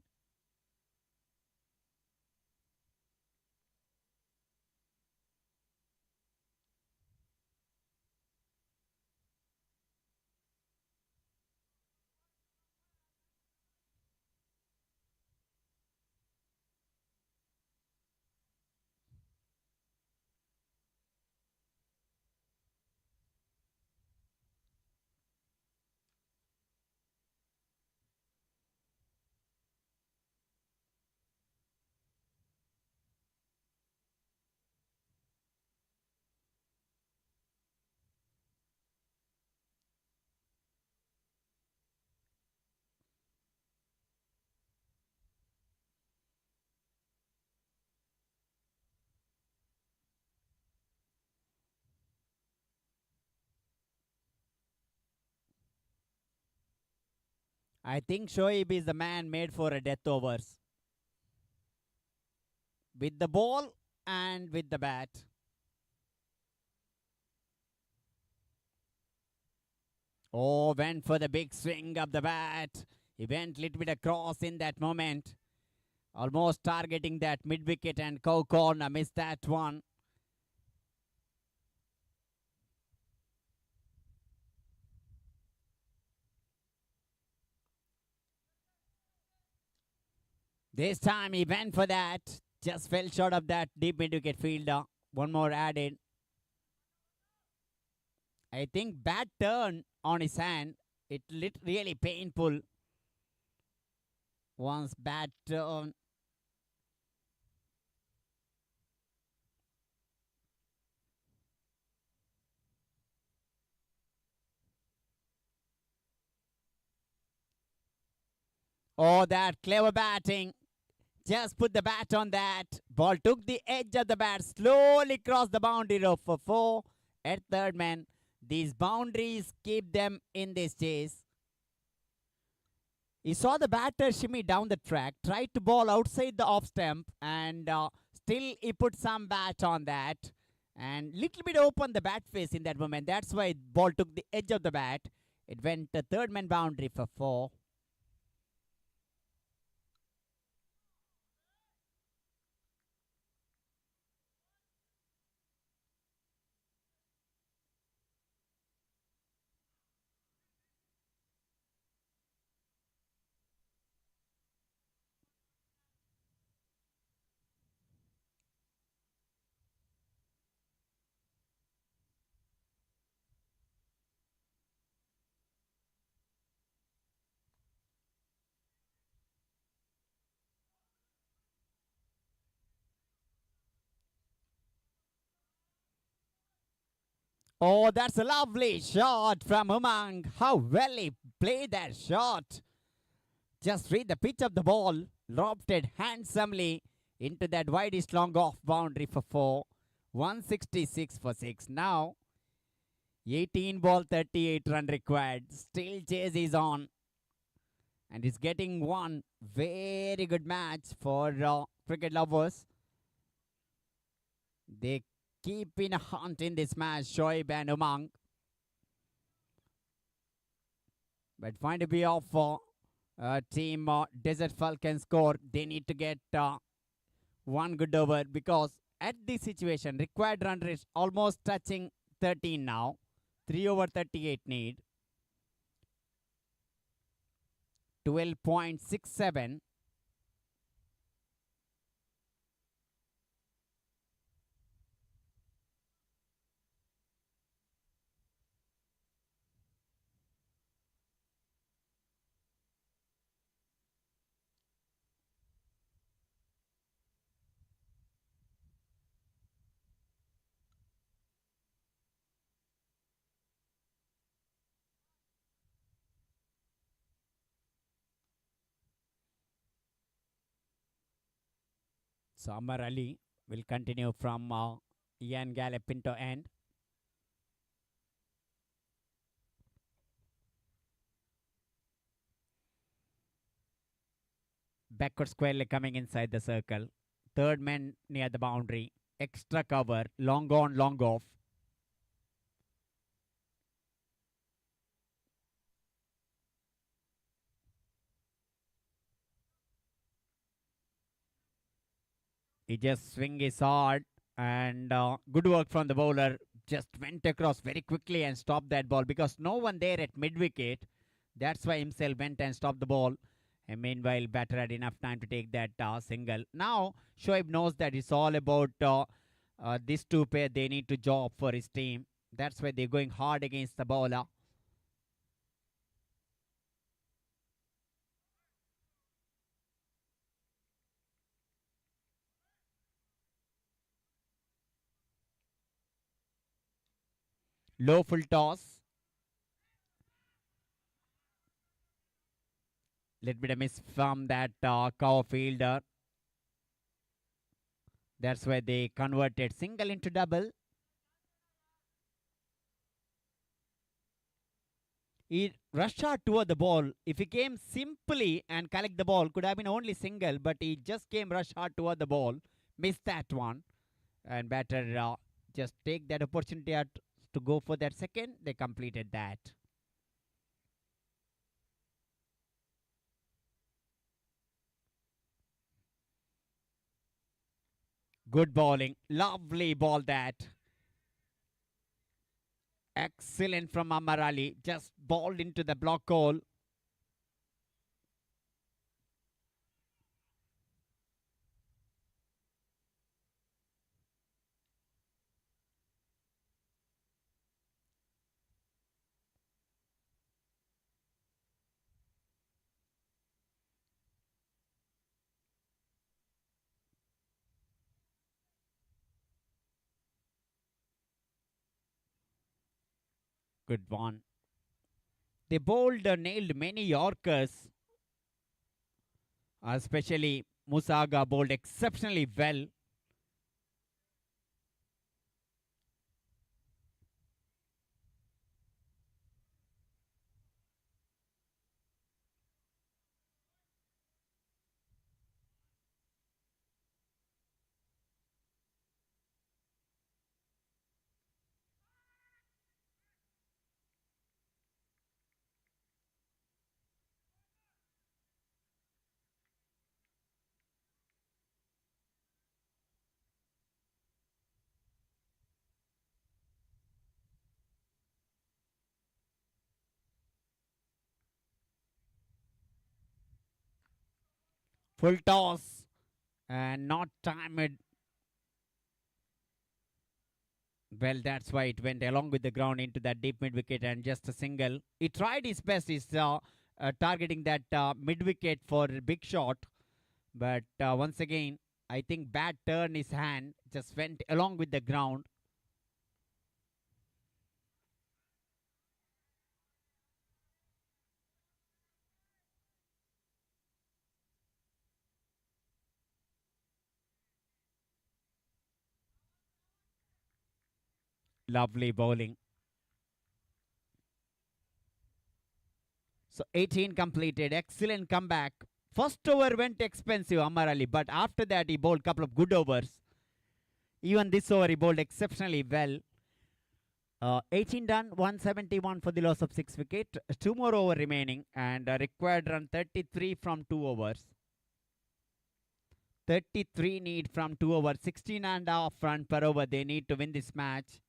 I think Shoaib is the man made for a death overs. With the ball and with the bat. Oh, went for the big swing of the bat. He went little bit across in that moment. Almost targeting that mid wicket and cow corner. Missed that one. This time he went for that. Just fell short of that deep mid wicket fielder. One more added. I think bad turn on his hand. It lit really painful. Once bad turn. Oh, that clever batting. Just put the bat on that. Ball took the edge of the bat. Slowly crossed the boundary rope for 4 at third man. These boundaries keep them in this chase. He saw the batter shimmy down the track, tried to ball outside the off stump, and still he put some bat on that. And little bit open the bat face in that moment. That's why ball took the edge of the bat. It went to third man boundary for 4. Oh, that's a lovely shot from Umang. How well he played that shot. Just read the pitch of the ball, lobbed it handsomely into that widest long off boundary for 4. 166 for 6. Now, 18 ball, 38 run required. Still chase is on. And he's getting one very good match for cricket lovers. They keep in a hunt in this match, Shoaib and Umang. But find a way of team Desert Falcons score. They need to get one good over because at this situation, required run rate almost touching 13 now. 3 over 38 need. 12.67. So Amar Ali will continue from Ian Gallepinto end. Backward squarely coming inside the circle. Third man near the boundary. Extra cover. Long on, long off. He just swing his hard and good work from the bowler. Just went across very quickly and stopped that ball because no one there at mid wicket. That's why himself went and stopped the ball. And meanwhile, batter had enough time to take that single. Now, Shoaib knows that it's all about these two pair. They need to job for his team. That's why they're going hard against the bowler. Low full toss. Little bit of miss from that cover fielder. That's why they converted single into double. He rushed hard toward the ball. If he came simply and collect the ball, could have been only single, but he just came rush hard toward the ball. Missed that one. And batter just take that opportunity to go for that second. They completed that. Good bowling. Lovely ball that. Excellent from Amar Ali. Just balled into the block hole. Good one. They bowled, nailed many Yorkers. Especially Musaga bowled exceptionally well. Full toss and not timed. Well, that's why it went along with the ground into that deep mid wicket and just a single. He tried his best. He's targeting that mid wicket for a big shot. But once again, I think bat turned his hand, just went along with the ground. Lovely bowling. So 18 completed. Excellent comeback. First over went expensive, Amar Ali, but after that he bowled a couple of good overs. Even this over he bowled exceptionally well. 18 done, 171 for the loss of 6 wicket. 2 more over remaining and required run 33 from 2 overs. 33 need from 2 overs. 16 and a half run per over they need to win this match.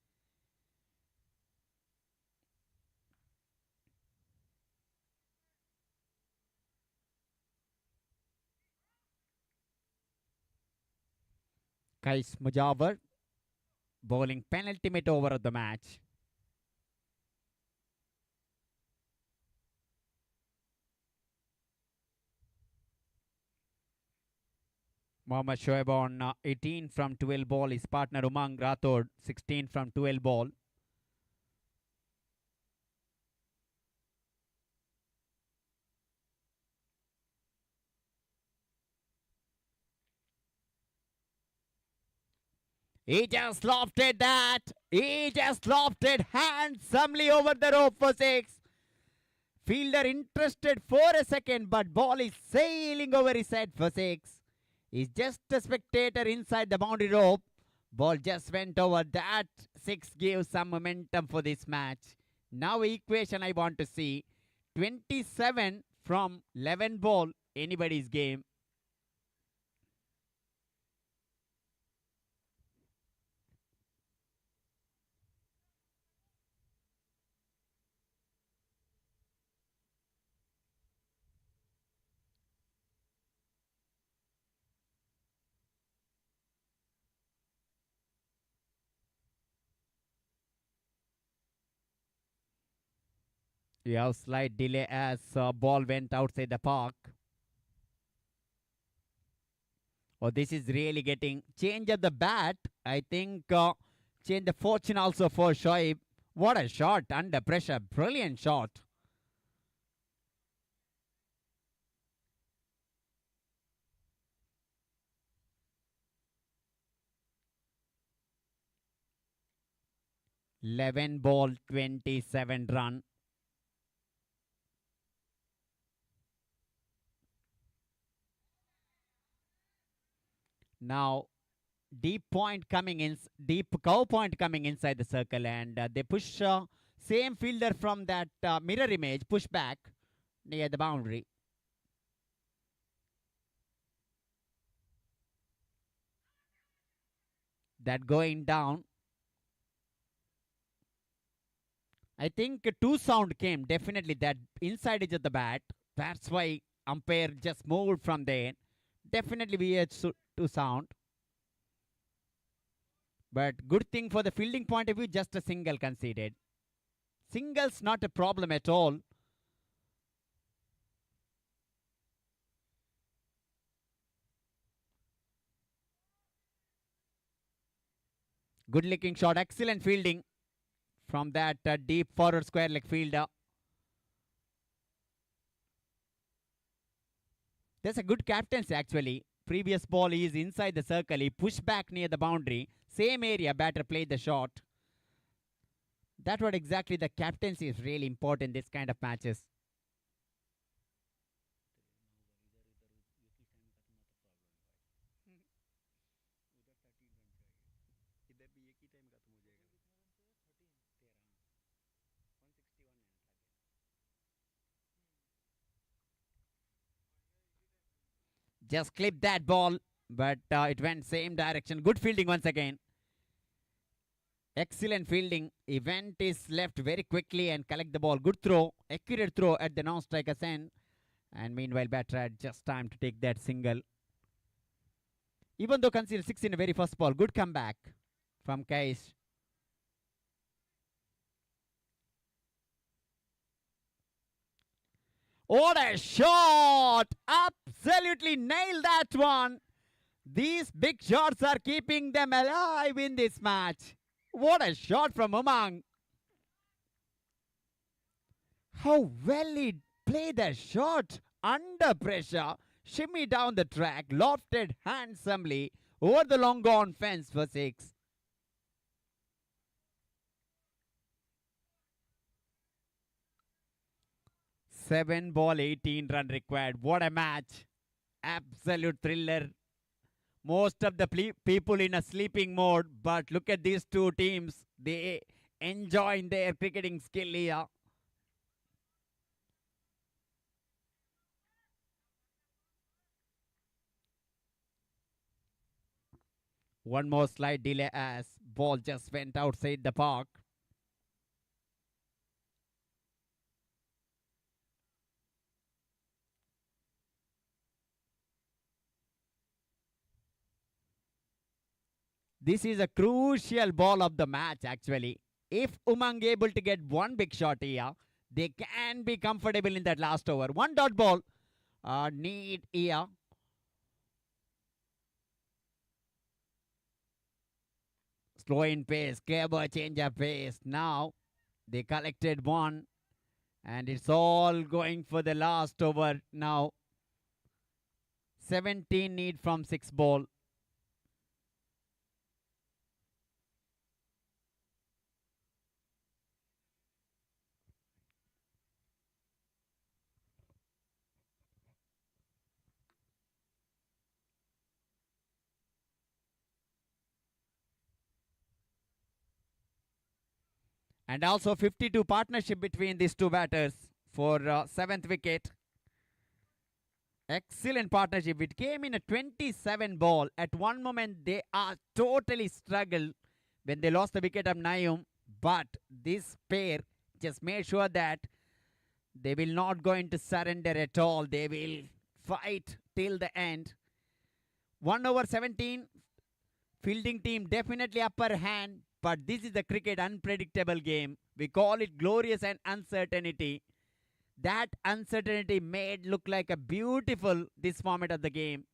Kais Mujawar bowling penultimate over of the match. Mohammad Shoaib on 18 from 12 ball. His partner Umang Rathod 16 from 12 ball. He just lofted that. He just lofted handsomely over the rope for 6. Fielder interested for a second, but ball is sailing over his head for 6. He's just a spectator inside the boundary rope. Ball just went over. That 6 gives some momentum for this match. Now equation I want to see. 27 from 11 ball. Anybody's game. We have slight delay as ball went outside the park. Oh, this is really getting change of the bat. I think change the fortune also for Shoaib. What a shot under pressure. Brilliant shot. Eleven ball, 27 run. Now, deep point coming in, deep cow point coming inside the circle, and they push same fielder from that mirror image, push back near the boundary. That going down. I think 2 sound came, definitely that inside edge of the bat. That's why umpire just moved from there. Definitely we had 2 sound. But good thing for the fielding point of view, just a single conceded. Singles not a problem at all. Good looking shot, excellent fielding from that deep forward square leg fielder. That's a good captaincy actually. Previous ball is inside the circle. He pushed back near the boundary. Same area, batter played the shot. That's what exactly the captaincy is really important in this kind of matches. Just clipped that ball, but it went same direction. Good fielding once again. Excellent fielding. Event is left very quickly and collect the ball. Good throw. Accurate throw at the non-striker's end. And meanwhile, batter had just time to take that single. Even though conceded 6 in the very first ball. Good comeback from Kais. What a shot! Absolutely nailed that one. These big shots are keeping them alive in this match. What a shot from Umang. How well he played that shot. Under pressure. Shimmy down the track. Lofted handsomely over the long gone fence for 6. 7 ball, 18 run required. What a match. Absolute thriller. Most of the people in a sleeping mode, but look at these two teams. They enjoy their cricketing skill here. One more slight delay as ball just went outside the park. This is a crucial ball of the match actually. If Umang able to get one big shot here, they can be comfortable in that last over. One dot ball need here. Slow in pace, clever change of pace. Now they collected one and it's all going for the last over now. 17 need from 6 ball. And also 52 partnership between these two batters for 7th wicket. Excellent partnership. It came in a 27 ball. At one moment, they are totally struggled when they lost the wicket of Naeem. But this pair just made sure that they will not going to surrender at all. They will fight till the end. 1 over 17. Fielding team definitely upper hand. But this is the cricket unpredictable game. We call it glorious and uncertainty. That uncertainty made look like a beautiful this format of the game.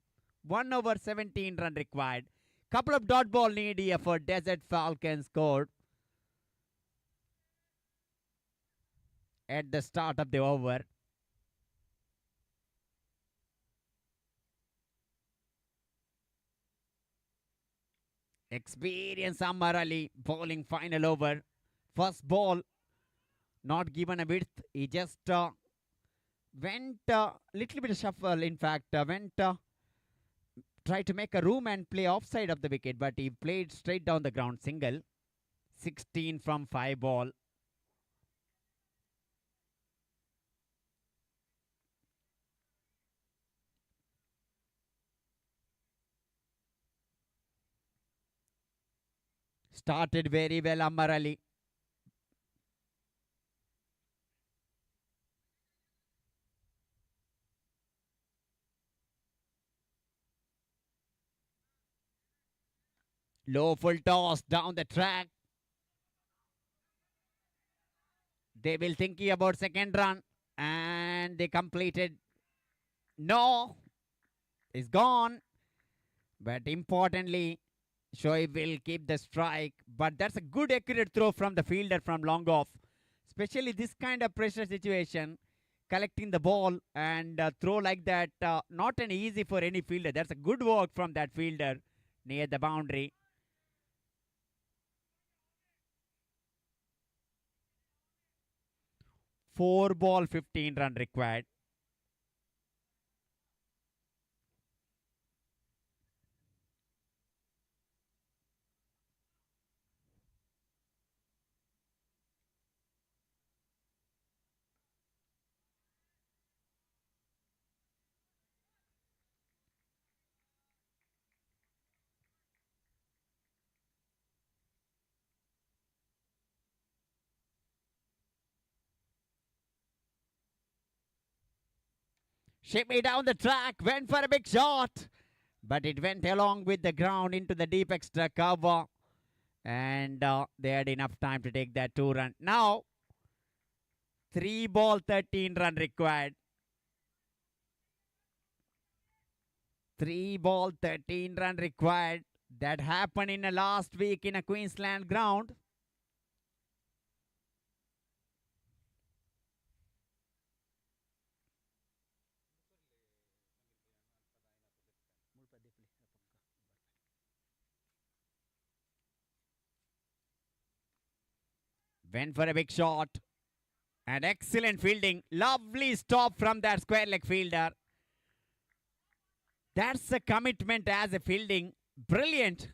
1 over 17 run required. Couple of dot ball need here for Desert Falcons scored at the start of the over. Experience Ammar Ali bowling final over. First ball not given a width. He just went little bit of shuffle. In fact, went tried to make a room and play offside of the wicket, but he played straight down the ground single. 16 from 5 ball. Started very well Ammar Ali. Low full toss down the track. They will thinking about second run and they completed. No, it's gone. But importantly, Shoaib will keep the strike. But that's a good accurate throw from the fielder from long off. Especially this kind of pressure situation. Collecting the ball and throw like that. Not an easy for any fielder. That's a good work from that fielder near the boundary. 4 ball, 15 run required. Shimmy down the track, went for a big shot. But it went along with the ground into the deep extra cover. And they had enough time to take that 2 run. Now, 3 ball, 13 run required. 3 ball, 13 run required. That happened in a last week in a Queensland ground. Went for a big shot. And excellent fielding. Lovely stop from that square leg fielder. That's a commitment as a fielding. Brilliant.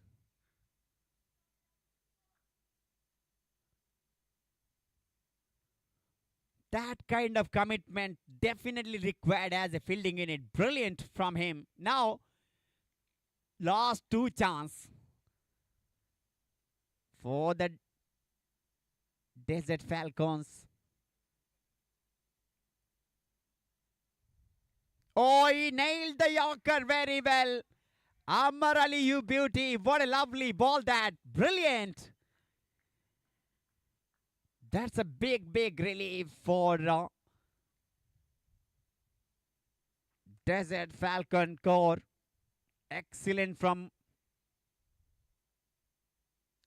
That kind of commitment definitely required as a fielding unit. Brilliant from him. Now, last two chance for the Desert Falcons. Oh, he nailed the Yorker very well. Amar Ali, you beauty. What a lovely ball that. Brilliant. That's a big, big relief for Desert Falcon core. Excellent from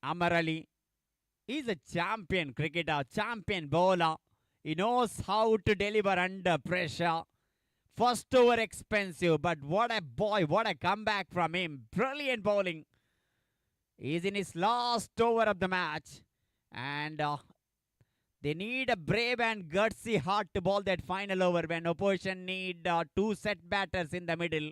Amar Ali. He's a champion cricketer, champion bowler. He knows how to deliver under pressure. First over expensive, but what a boy, what a comeback from him. Brilliant bowling. He's in his last over of the match. And they need a brave and gutsy heart to bowl that final over when opposition need two set batters in the middle.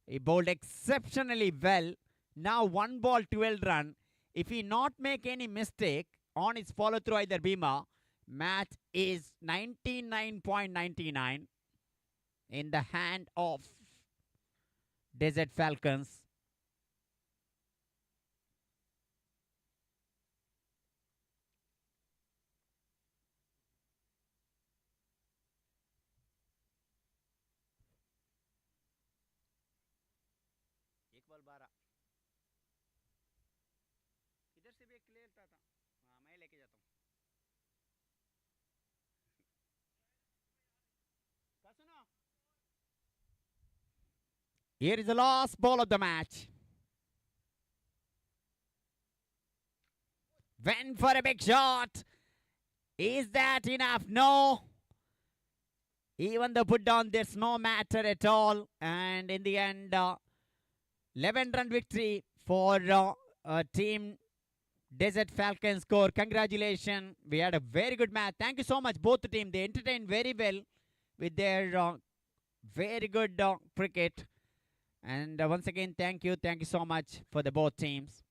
He bowled exceptionally well. Now 1 ball 12 run. If he not make any mistake on his follow through either Bima, match is 99.99 in the hand of Desert Falcons. एक ball 12 इधर से भी एक ले लेता था हाँ मैं लेके जाता हूँ सुनो Here is the last ball of the match. Went for a big shot. Is that enough? No. Even the put down, there's no matter at all. And in the end, 11-run victory for team Desert Falcons score. Congratulations. We had a very good match. Thank you so much, both the team. They entertained very well with their very good cricket. And once again, thank you. Thank you so much for the both teams.